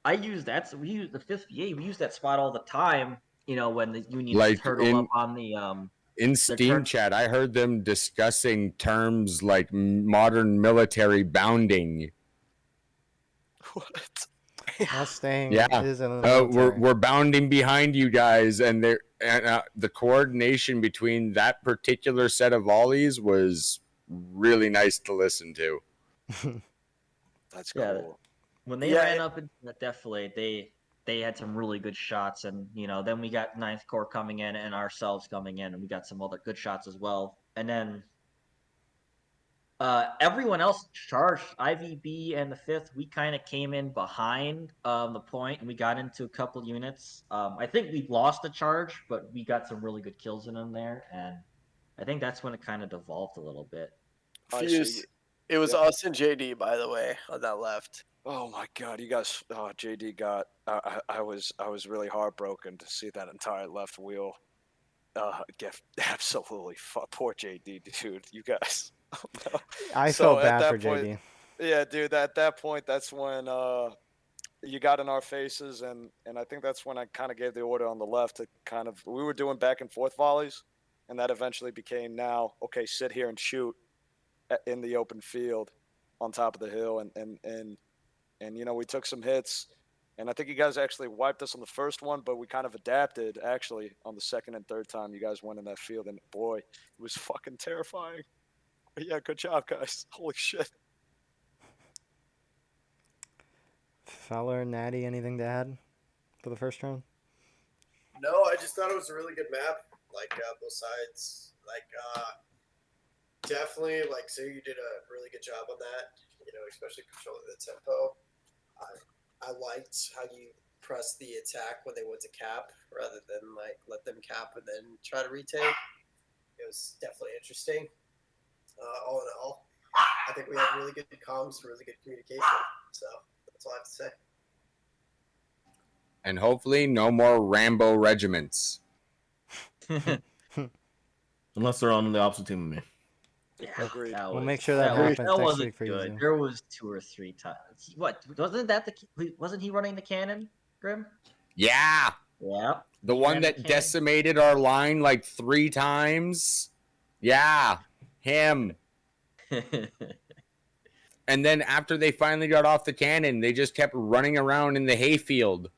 M: I used that. So we used the 5th VA. We use that spot all the time. When the Union turtle up on the
N: in Steam chat, I heard them discussing terms like modern military bounding.
G: What?
A: Mustang
N: Yeah,
A: is in the military.
N: we're bounding behind you guys, and the coordination between that particular set of volleys was really nice to listen to.
G: That's cool.
M: When they ran up into that defilade, they had some really good shots, and then we got 9th Corps coming in and ourselves coming in, and we got some other good shots as well. And then everyone else charged. IVB and the 5th, we kind of came in behind the point, and we got into a couple units. I think we lost the charge, but we got some really good kills in them there, and I think that's when it kind of devolved a little bit.
K: Fuse, it was us and JD, by the way, on that left.
G: Oh my God, you guys! JD got. I was really heartbroken to see that entire left wheel get absolutely poor JD, dude. You guys. Oh, no.
A: I
G: So
A: felt
G: at
A: bad for
G: that point,
A: JD.
G: yeah, dude. At that point, that's when you got in our faces, and I think that's when I kind of gave the order on the left to kind of. We were doing back and forth volleys, and that eventually became now okay. Sit here and shoot in the open field on top of the hill, and we took some hits, and I think you guys actually wiped us on the first one, but we kind of adapted actually on the second and third time you guys went in that field, and boy, it was fucking terrifying. But yeah, good job, guys. Holy shit.
A: Feller, Natty, anything to add for the first round?
K: No, I just thought it was a really good map. Like both sides, definitely so you did a really good job on that. Especially controlling the tempo. I liked how you pressed the attack when they went to cap rather than let them cap and then try to retake. It was definitely interesting. All in all, I think we had really good comms, really good communication. So that's all I have to say.
N: And hopefully, no more Rambo regiments.
J: Unless they're on the opposite team of me.
M: Yeah,
G: agreed.
A: We'll make sure that happens next
M: wasn't
A: week for
M: good.
A: you.
M: There was 2 or 3 times. What wasn't he running the cannon, Grim?
N: Yeah.
M: Yeah.
N: The one that decimated our line like 3 times. Yeah, him. And then after they finally got off the cannon, they just kept running around in the hayfield.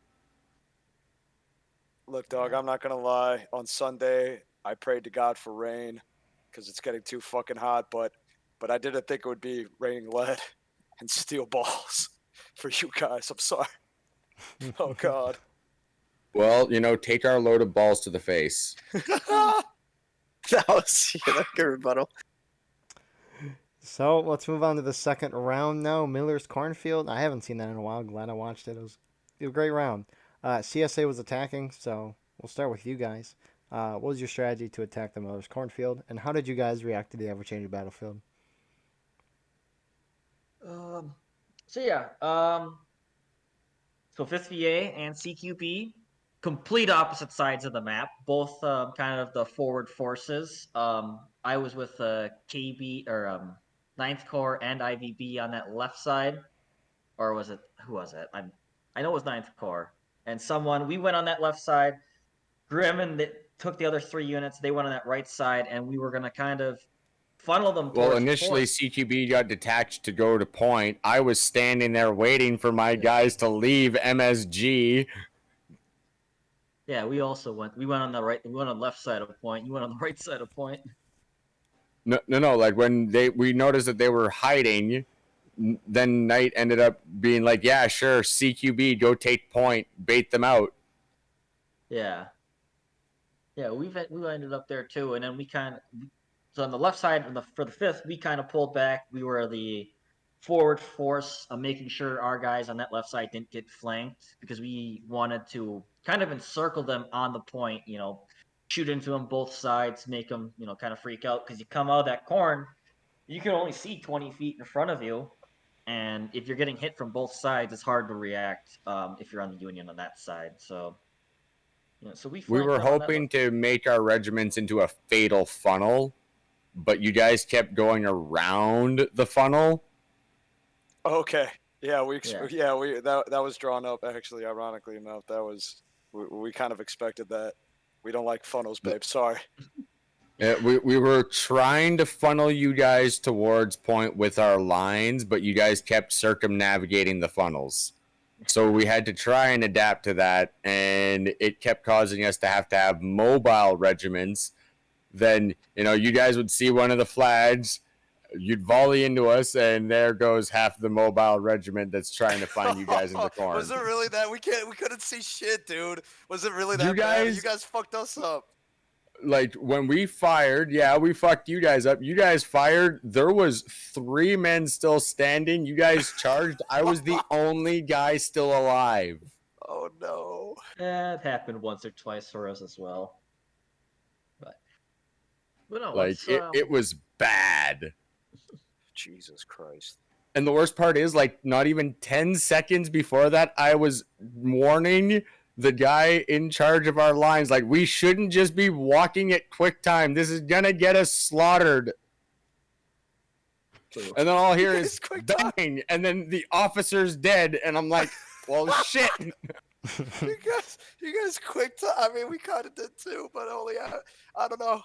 G: Look, dog, I'm not gonna lie. On Sunday, I prayed to God for rain because it's getting too fucking hot. But I didn't think it would be raining lead and steel balls for you guys. I'm sorry. Oh God.
N: Well, take our load of balls to the face.
K: That was a good rebuttal.
A: So let's move on to the second round now. Miller's Cornfield. I haven't seen that in a while. Glad I watched it. It was a great round. CSA was attacking, so we'll start with you guys. What was your strategy to attack the Miller's Cornfield, and how did you guys react to the ever-changing battlefield?
M: So 5th VA and CQB, complete opposite sides of the map, both kind of the forward forces. I was with KB or 9th Corps and IVB on that left side, or was it who was it? I know it was 9th Corps, and we went on that left side. Grim and took the other 3 units. They went on that right side, and we were gonna kind of funnel them.
N: Well, initially CQB got detached to go to point. I was standing there waiting for my guys to leave MSG.
M: Yeah, we also went. We went on the right. We went on the left side of point. You went on the right side of point.
N: No. Like when we noticed that they were hiding, then Knight ended up being like, "Yeah, sure, CQB, go take point, bait them out."
M: Yeah. Yeah, we ended up there too, and then we so on the left side for the 5th, we kind of pulled back. We were the forward force of making sure our guys on that left side didn't get flanked because we wanted to kind of encircle them on the point, shoot into them both sides, make them, kind of freak out because you come out of that corn, you can only see 20 feet in front of you, and if you're getting hit from both sides, it's hard to react if you're on the Union on that side. So, so we
N: were hoping to make our regiments into a fatal funnel, but you guys kept going around the funnel.
G: Okay. Yeah, that was drawn up actually. Ironically enough, we kind of expected that. We don't like funnels, babe. Sorry.
N: We were trying to funnel you guys towards point with our lines, but you guys kept circumnavigating the funnels. So we had to try and adapt to that, and it kept causing us to have mobile regiments. Then, you guys would see one of the flags, you'd volley into us, and there goes half the mobile regiment that's trying to find you guys in the corn.
G: Was it really that? We couldn't see shit, dude. Was it really that bad? You guys fucked us up.
N: Like, when we fired, we fucked you guys up. You guys fired. There was 3 men still standing. You guys charged. I was the only guy still alive.
G: Oh, no.
M: Yeah, it happened once or twice for us as well. But no,
N: it was bad.
G: Jesus Christ.
N: And the worst part is, like, not even 10 seconds before that, I was warning the guy in charge of our lines, like, we shouldn't just be walking at quick time. This is gonna get us slaughtered. And then all I hear is dying, and then the officer's dead, and I'm like, well, shit.
G: You guys quick time. I mean, we kind of did too, but only I don't know.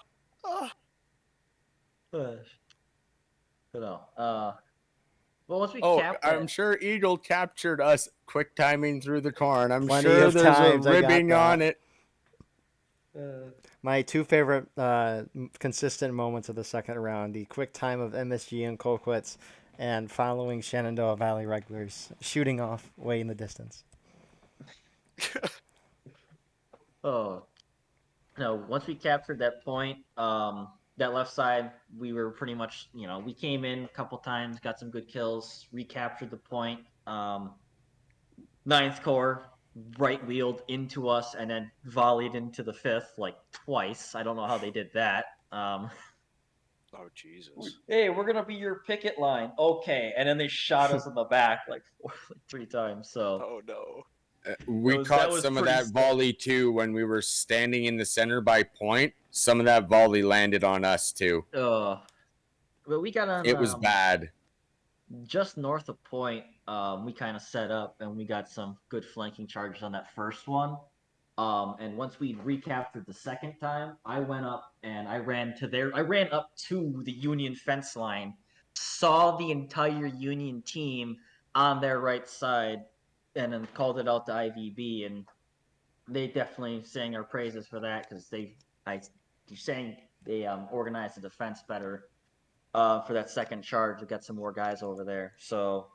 M: You know, well, once we capped
N: I'm sure Eagle captured us quick timing through the corn. I'm
A: Plenty
N: sure
A: of
N: there's
A: times
N: a
A: I got
N: ribbing
A: that.
N: on it.
A: My two favorite consistent moments of the second round: the quick time of MSG and Colquitts, and following Shenandoah Valley regulars shooting off way in the distance.
M: Oh, no! Once we captured that point, that left side, we were pretty much, we came in a couple times, got some good kills, recaptured the point. Ninth Corps right-wheeled into us and then volleyed into the 5th, like, twice. I don't know how they did that.
G: Oh, Jesus.
M: Hey, we're going to be your picket line. Okay. And then they shot us in the back, like 3 times, so...
G: Oh, no.
N: We caught some of that volley, too, when we were standing in the center by point. Some of that volley landed on us, too.
M: But we got on...
N: It was bad.
M: Just north of point, we kind of set up, and we got some good flanking charges on that first one. And once we recaptured the second time, I went up and I ran up to the Union fence line, saw the entire Union team on their right side, and then called it out to IVB, and they definitely sang our praises for that, because they organized the defense better. For that second charge to get some more guys over there. So,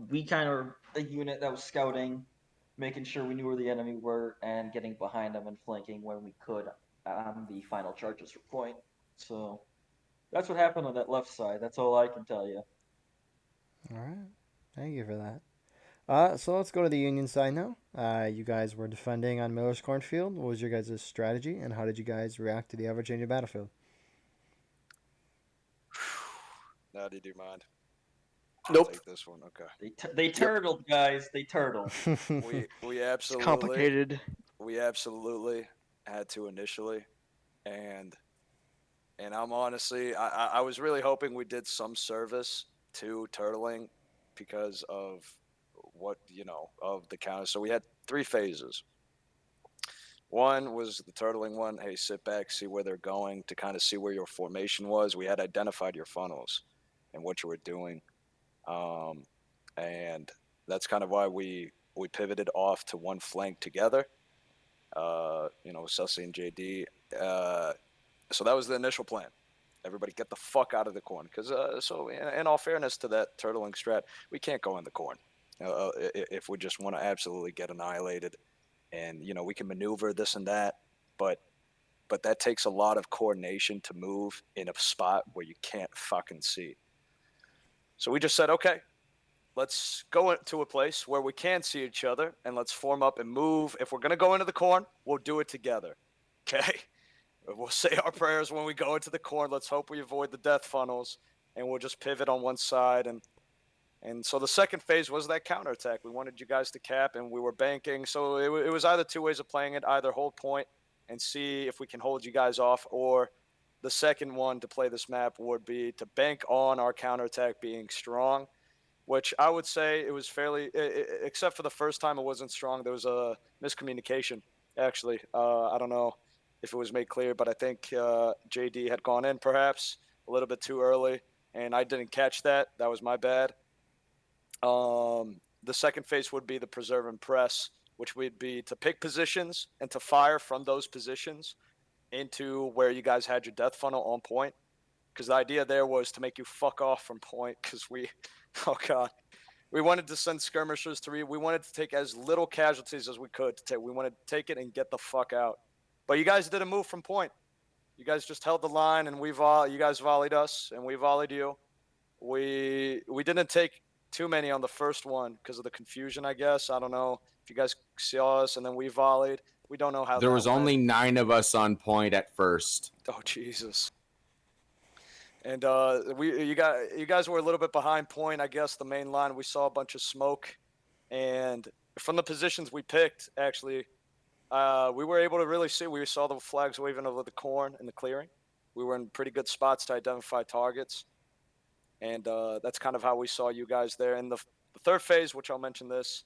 M: we kind of a unit that was scouting, making sure we knew where the enemy were, and getting behind them and flanking when we could on the final charges for point. So, that's what happened on that left side. That's all I can tell you.
A: All right. Thank you for that. So let's go to the Union side now. You guys were defending on Miller's Cornfield. What was your guys' strategy, and how did you guys react to the Virginia battlefield?
G: Natty, do you mind?
D: Nope.
G: I'll take this one. Okay.
M: They turtled, guys. They turtled.
G: we absolutely
L: It's complicated.
G: We absolutely had to initially, and I'm honestly, I was really hoping we did some service to turtling because of what of the counter. So we had 3 phases. One was the turtling one. Hey, sit back, see where they're going, to kind of see where your formation was. We had identified your funnels and what you were doing. And that's kind of why we pivoted off to one flank together, Sussy and JD. So that was the initial plan. Everybody get the fuck out of the corn. Because, in all fairness to that turtling strat, we can't go in the corn if we just want to absolutely get annihilated. And, we can maneuver this and that, but that takes a lot of coordination to move in a spot where you can't fucking see. So we just said, okay, let's go to a place where we can see each other, and let's form up and move. If we're going to go into the corn, we'll do it together, okay? We'll say our prayers when we go into the corn. Let's hope we avoid the death funnels, and we'll just pivot on one side. And so the second phase was that counterattack. We wanted you guys to cap, and we were banking. So it was either 2 ways of playing it, either hold point and see if we can hold you guys off, or the second one to play this map would be to bank on our counterattack being strong, which I would say it was fairly, except for the first time it wasn't strong. There was a miscommunication, actually. I don't know if it was made clear, but I think JD had gone in perhaps a little bit too early, and I didn't catch that. That was my bad. The second phase would be the preserve and press, which would be to pick positions and to fire from those positions into where you guys had your death funnel on point. Because the idea there was to make you fuck off from point, because we wanted to send skirmishers to we wanted to take as little casualties as we could. We wanted to take it and get the fuck out. But you guys didn't move from point. You guys just held the line, and you guys volleyed us, and we volleyed you. We didn't take too many on the first one because of the confusion, I guess. I don't know if you guys saw us, and then we volleyed. We don't know how
N: there was only 9 of us on point at first.
G: Oh, Jesus. And you guys were a little bit behind point, I guess. The main line, we saw a bunch of smoke, and from the positions we picked, actually, we were able to really see. We saw the flags waving over the corn in the clearing. We were in pretty good spots to identify targets, and that's kind of how we saw you guys there. In the third phase, which I'll mention this,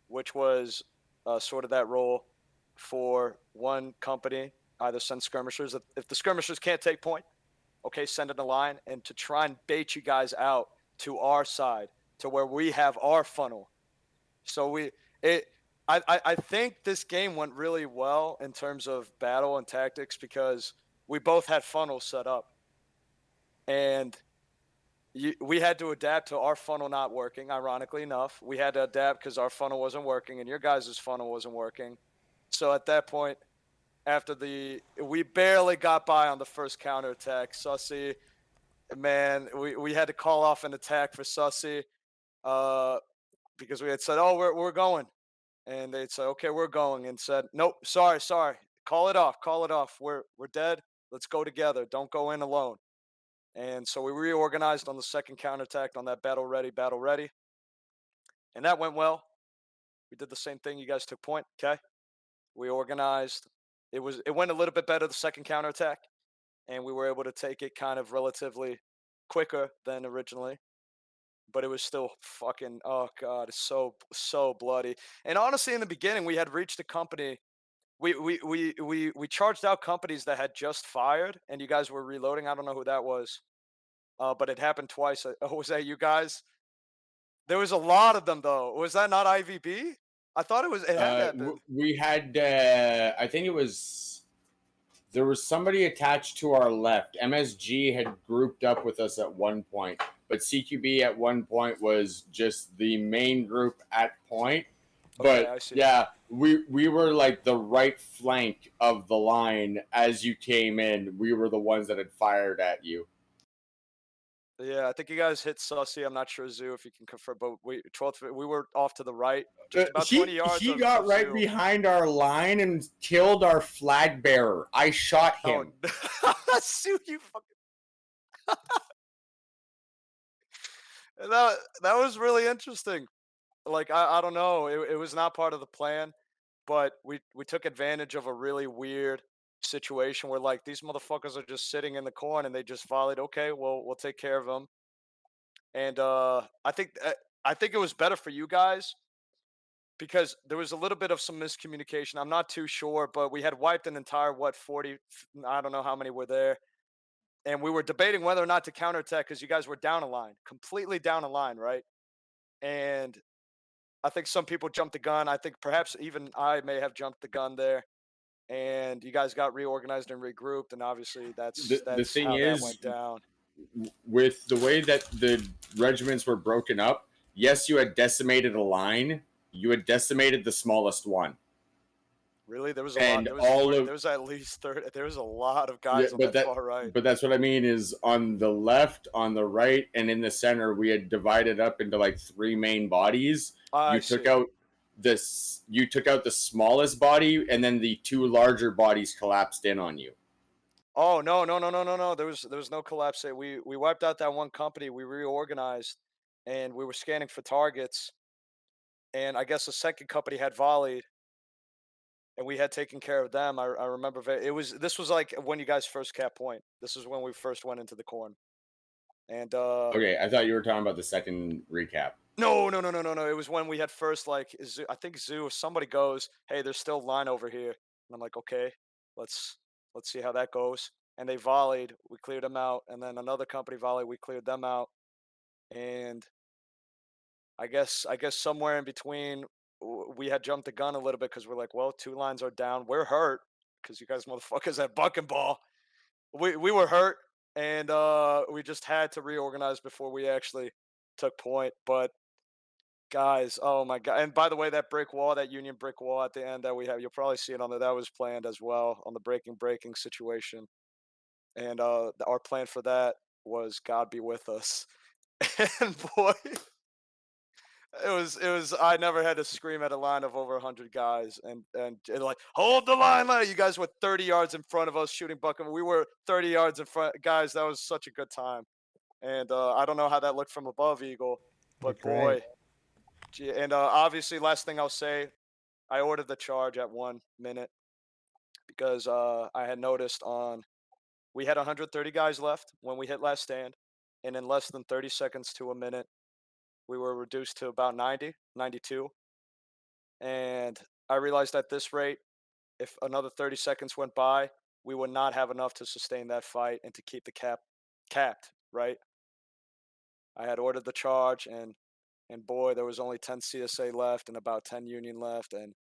G: which was sort of that role for one company, either send skirmishers. If the skirmishers can't take point, okay, send in a line, and to try and bait you guys out to our side, to where we have our funnel. So I think this game went really well in terms of battle and tactics because we both had funnels set up, and we had to adapt to our funnel not working. Ironically enough, we had to adapt because our funnel wasn't working and your guys' funnel wasn't working. So at that point, after we barely got by on the first counterattack. Sussy, man, we had to call off an attack for Sussy because we had said, oh, we're going. And they'd say, okay, we're going, and said, nope, sorry. Call it off. We're dead. Let's go together. Don't go in alone. And so we reorganized on the second counterattack on that battle ready. And that went well. We did the same thing. You guys took point. Okay. We organized. It went a little bit better the second counterattack, and we were able to take it kind of relatively quicker than originally. But it was still fucking, oh god, it's so bloody. And honestly, in the beginning, we had reached a company. We charged out companies that had just fired, and you guys were reloading. I don't know who that was, but it happened twice. Was that you guys? There was a lot of them though. Was that not IVB? I thought it had happened.
N: We had, I think it was, there was somebody attached to our left. MSG had grouped up with us at one point, but CQB at one point was just the main group at point. But
G: okay,
N: yeah, we were like the right flank of the line as you came in. We were the ones that had fired at you.
G: Yeah, I think you guys hit Sussy. I'm not sure, Zoo, if you can confirm, but we were off to the right, just about 20 yards.
N: He got right
G: Zoo.
N: behind our line and killed our flag bearer. I shot him.
G: Oh, Zoo, you fucking. that was really interesting. Like I don't know, it was not part of the plan, but we took advantage of a really weird situation where like these motherfuckers are just sitting in the corn and they just volleyed. Okay, well we'll take care of them. And I think it was better for you guys because there was a little bit of some miscommunication. I'm not too sure, but we had wiped an entire 40. I don't know how many were there, and we were debating whether or not to counterattack because you guys were down a line, completely down a line, right? And I think some people jumped the gun. I think perhaps even I may have jumped the gun there, and you guys got reorganized and regrouped, and obviously that's
N: The thing
G: how
N: is,
G: that went down.
N: With the way that the regiments were broken up, yes, you had decimated a line. You had decimated the smallest one.
G: Really, there was a lot. There was at least 30. There was a lot of guys on that far right.
N: But that's what I mean is on the left, on the right, and in the center, we had divided up into like three main bodies. You took out the smallest body, and then the two larger bodies collapsed in on you.
G: Oh no! There was no collapse. We wiped out that one company. We reorganized, and we were scanning for targets. And I guess the second company had volleyed, and we had taken care of them. I remember this was like when you guys first capped point. This is when we first went into the corn. And
N: okay, I thought you were talking about the second recap.
G: No. It was when we had first like I think Zoo. If somebody goes, hey, there's still line over here, and I'm like, okay, let's see how that goes. And they volleyed. We cleared them out, and then another company volleyed. We cleared them out, and I guess somewhere in between, we had jumped the gun a little bit because we're like, well, two lines are down. We're hurt because you guys motherfuckers had buck and ball. We were hurt, and we just had to reorganize before we actually took point. But guys, oh my god! And by the way, that brick wall, that Union brick wall at the end that we have, you'll probably see it on there. That was planned as well on the breaking situation. And our plan for that was God be with us. And boy, It was. I never had to scream at a line of over 100 guys and like hold the line. You guys were 30 yards in front of us shooting bucket. We were 30 yards in front, guys. That was such a good time. And I don't know how that looked from above, Eagle, but boy, gee, and obviously, last thing I'll say, I ordered the charge at 1 minute because I had noticed we had 130 guys left when we hit last stand, and in less than 30 seconds to a minute, we were reduced to about 90, 92. And I realized at this rate, if another 30 seconds went by, we would not have enough to sustain that fight and to keep the capped, right? I had ordered the charge, and boy, there was only 10 CSA left and about 10 Union left, and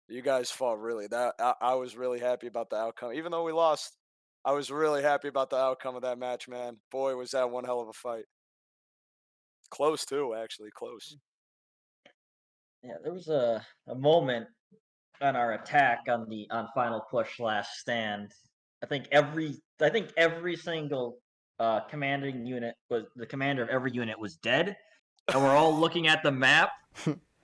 G: you guys fought really. I was really happy about the outcome. Even though we lost, I was really happy about the outcome of that match, man. Boy, was that one hell of a fight. Close too, actually, close.
M: Yeah, there was a moment on our attack on final push last stand. I think every single commanding unit was the commander of every unit was dead, and we're all looking at the map,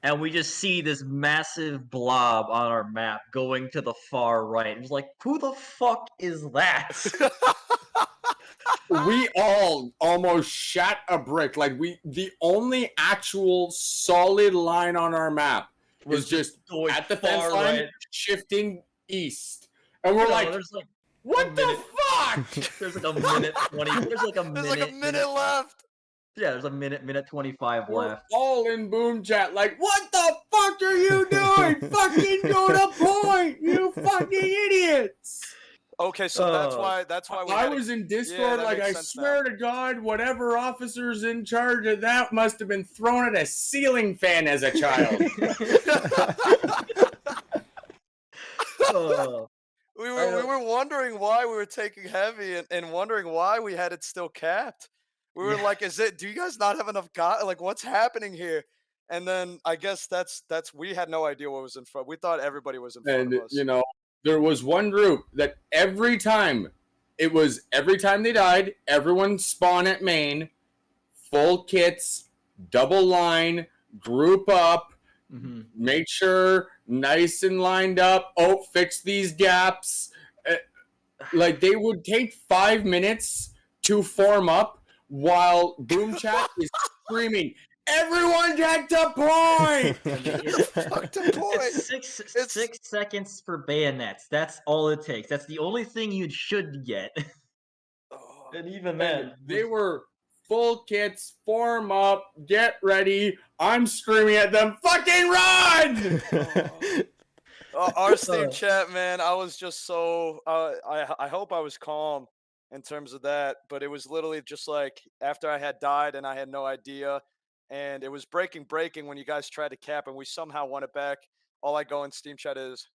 M: and we just see this massive blob on our map going to the far right. It was like, who the fuck is that?
N: We all almost shot a brick. Like the only actual solid line on our map was just at the fence line, shifting east, and we're like, what the fuck?
M: There's like a minute 20. There's like a
G: minute left.
M: Yeah, there's a minute 25 left.
N: We're all in boom chat, like, what the fuck are you doing? Fucking go to point, you fucking idiots!
G: Okay, so that's why
N: I was in Discord, like, I swear to God, whatever officer's in charge of that must have been thrown at a ceiling fan as a child.
G: We were wondering why we were taking heavy and wondering why we had it still capped. We were like, do you guys not have enough guys? Like, what's happening here? And then I guess that's we had no idea what was in front. We thought everybody was in front of us.
N: You know, there was one group that every time they died, everyone spawn at main, full kits, double line, group up, make sure nice and lined up. Oh, fix these gaps. Like, they would take 5 minutes to form up while boom chat is screaming, everyone get to point!
M: It's 6 seconds for bayonets. That's all it takes. That's the only thing you should get. And even then,
N: they were full kits, form up, get ready. I'm screaming at them, fucking run!
G: Our Steam chat, man, I was just so I hope I was calm in terms of that, but it was literally just like after I had died and I had no idea, and it was breaking when you guys tried to cap and we somehow won it back. All I go in Steam chat is,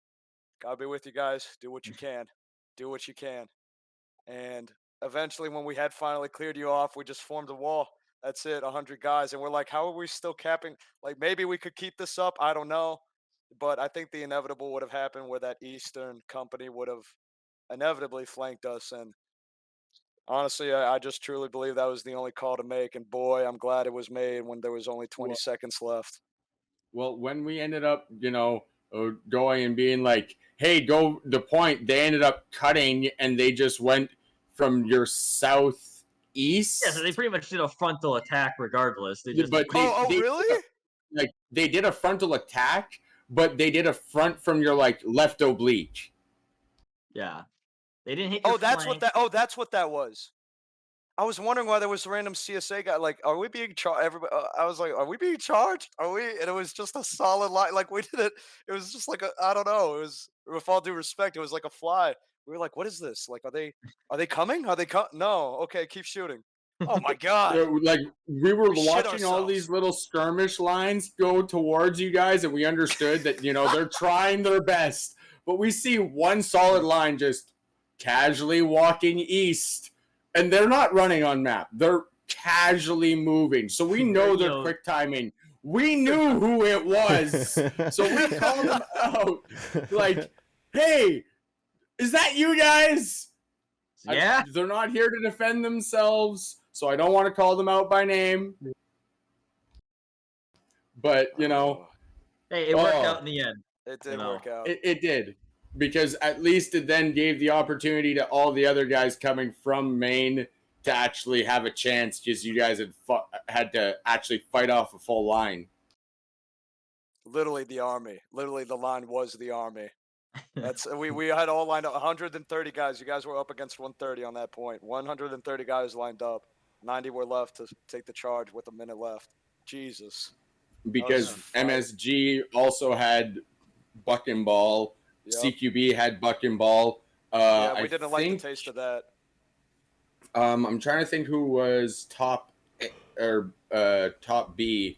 G: God be with you guys, do what you can, and eventually when we had finally cleared you off, we just formed a wall. That's it, 100 guys, and we're like, how are we still capping? Like, maybe we could keep this up, I don't know, but I think the inevitable would have happened where that Eastern company would have inevitably flanked us. And honestly, I just truly believe that was the only call to make, and boy, I'm glad it was made when there was only 20 seconds left.
N: Well, when we ended up, going and being like, hey, go the point, they ended up cutting, and they just went from your southeast.
M: Yeah, so they pretty much did a frontal attack regardless. They just
G: really?
N: Like, they did a frontal attack, but they did a front from your, like, left oblique.
M: Yeah. They didn't hit your
G: that's
M: flank.
G: that's what that was. I was wondering why there was a random CSA guy. Like, are we being charged? Everybody, I was like, are we being charged? Are we? And it was just a solid line. Like, we did it. It was just like I don't know. It was, with all due respect, it was like a fly. We were like, what is this? Like, are they coming? Are they No. Okay, keep shooting. Oh my God.
N: Like, we were watching all these little skirmish lines go towards you guys, and we understood that, they're trying their best. But we see one solid line just casually walking east, and they're not running on map. They're casually moving. So we know they're quick timing. We knew who it was. So we called them out. Like, hey, is that you guys?
M: Yeah.
N: They're not here to defend themselves, so I don't want to call them out by name. But you know,
M: Hey, it worked
N: Oh.
M: out in the end.
G: It did
M: You know.
G: work out.
N: it did, because at least it then gave the opportunity to all the other guys coming from Maine to actually have a chance, because you guys had to actually fight off a full line.
G: Literally the army. Literally the line was the army. That's we had all lined up. 130 guys. You guys were up against 130 on that point. 130 guys lined up. 90 were left to take the charge with a minute left. Jesus.
N: Because MSG also had buck and ball.
G: Yep.
N: CQB had buck and ball.
G: Yeah, we didn't like the taste of that.
N: I'm trying to think who was top top B.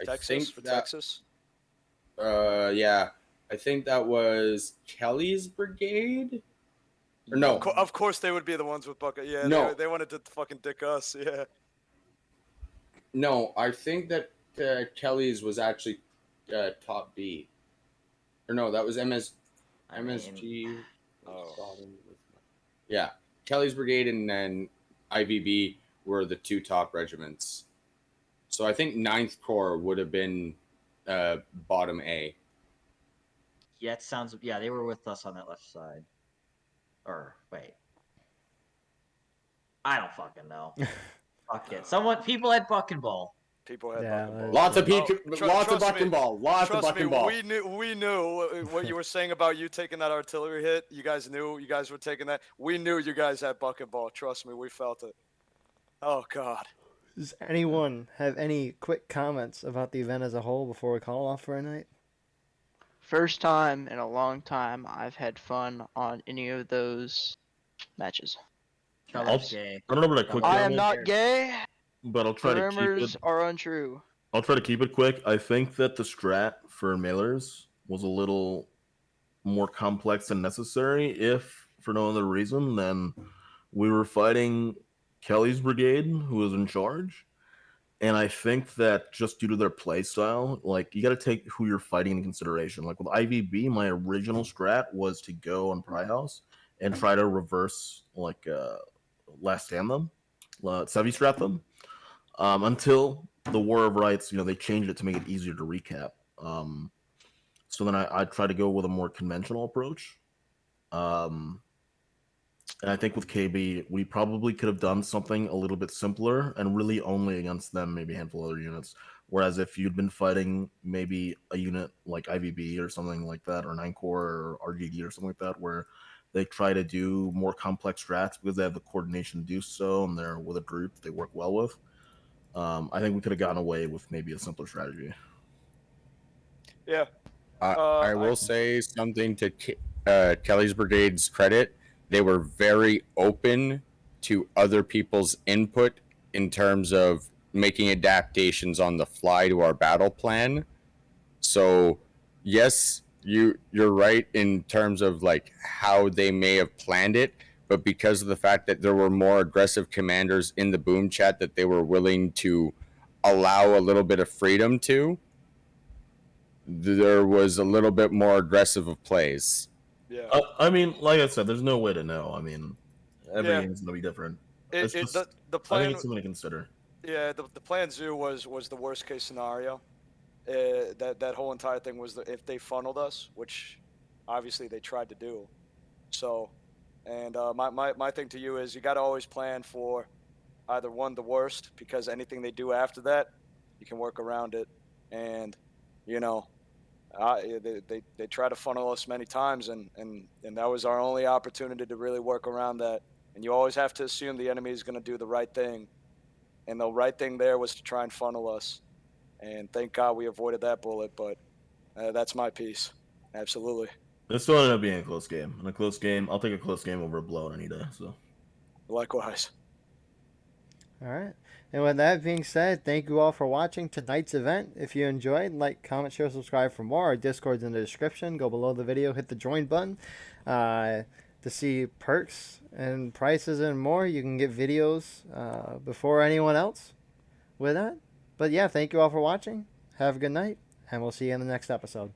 G: Texas.
N: Yeah, I think that was Kelly's brigade. Or no,
G: Of course they would be the ones with bucket. Yeah,
N: No.
G: they wanted to fucking dick us. Yeah.
N: no, I think that Kelly's was actually top B. Or no, that was MSG. Yeah, Kelly's brigade and then IVB were the two top regiments. So I think 9th Corps would have been bottom A.
M: Yeah, it sounds. Yeah, they were with us on that left side. Or wait, I don't fucking know. Fuck it. People had buck and ball.
G: People had
A: Yeah,
G: buck and ball.
N: Lots of
G: Trust
N: buck
G: me.
N: and ball. Lots of
G: Trust
N: buck
G: me,
N: and ball.
G: we knew what you were saying about you taking that artillery hit. You guys knew you guys were taking that. We knew you guys had buck and ball. Trust me, we felt it. Oh God.
A: Does anyone have any quick comments about the event as a whole before we call off for a night?
L: First time in a long time I've had fun on any of those matches.
J: I don't know about a quick
L: I am
J: comment,
L: not gay.
J: but I'll try
L: The
J: to keep
L: rumors
J: it.
L: are untrue.
J: I'll try to keep it quick. I think that the strat for mailers was a little more complex than necessary, if for no other reason than we were fighting Kelly's brigade, who was in charge. And I think that just due to their play style, like, you got to take who you're fighting into consideration. Like with IVB, my original strat was to go on Pry House and try to reverse, like, last stand them, Sevi strat them, until the War of Rights, they changed it to make it easier to recap. So then I tried to go with a more conventional approach. And I think with KB, we probably could have done something a little bit simpler and really only against them, maybe a handful of other units. Whereas if you'd been fighting maybe a unit like IVB or something like that, or 9 Corps or RGD or something like that, where they try to do more complex strats because they have the coordination to do so and they're with a group they work well with, I think we could have gotten away with maybe a simpler strategy.
G: Yeah.
N: I will say something to Kelly's brigade's credit. They were very open to other people's input in terms of making adaptations on the fly to our battle plan. So, yes, you're right in terms of like how they may have planned it, but because of the fact that there were more aggressive commanders in the boom chat that they were willing to allow a little bit of freedom to, there was a little bit more aggressive of plays.
G: Yeah.
J: I mean, like I said, there's no way to know. I mean, every game's gonna be different.
G: The plan,
J: I think it's something to consider.
G: Yeah, the plan Zoo was the worst case scenario. That whole entire thing was if they funneled us, which obviously they tried to do. So, and my thing to you is you got to always plan for either one, the worst, because anything they do after that, you can work around it, and they try to funnel us many times, and that was our only opportunity to really work around that. And you always have to assume the enemy is going to do the right thing, and the right thing there was to try and funnel us. And thank God we avoided that bullet. But that's my piece. Absolutely.
J: This still ended up being a close game. In a close game, I'll take a close game over a blowout any day. So,
G: likewise.
A: All right. And with that being said, thank you all for watching tonight's event. If you enjoyed, like, comment, share, subscribe for more. Our Discord's in the description. Go below the video, hit the join button to see perks and prices and more. You can get videos before anyone else with that. But yeah, thank you all for watching. Have a good night, and we'll see you in the next episode.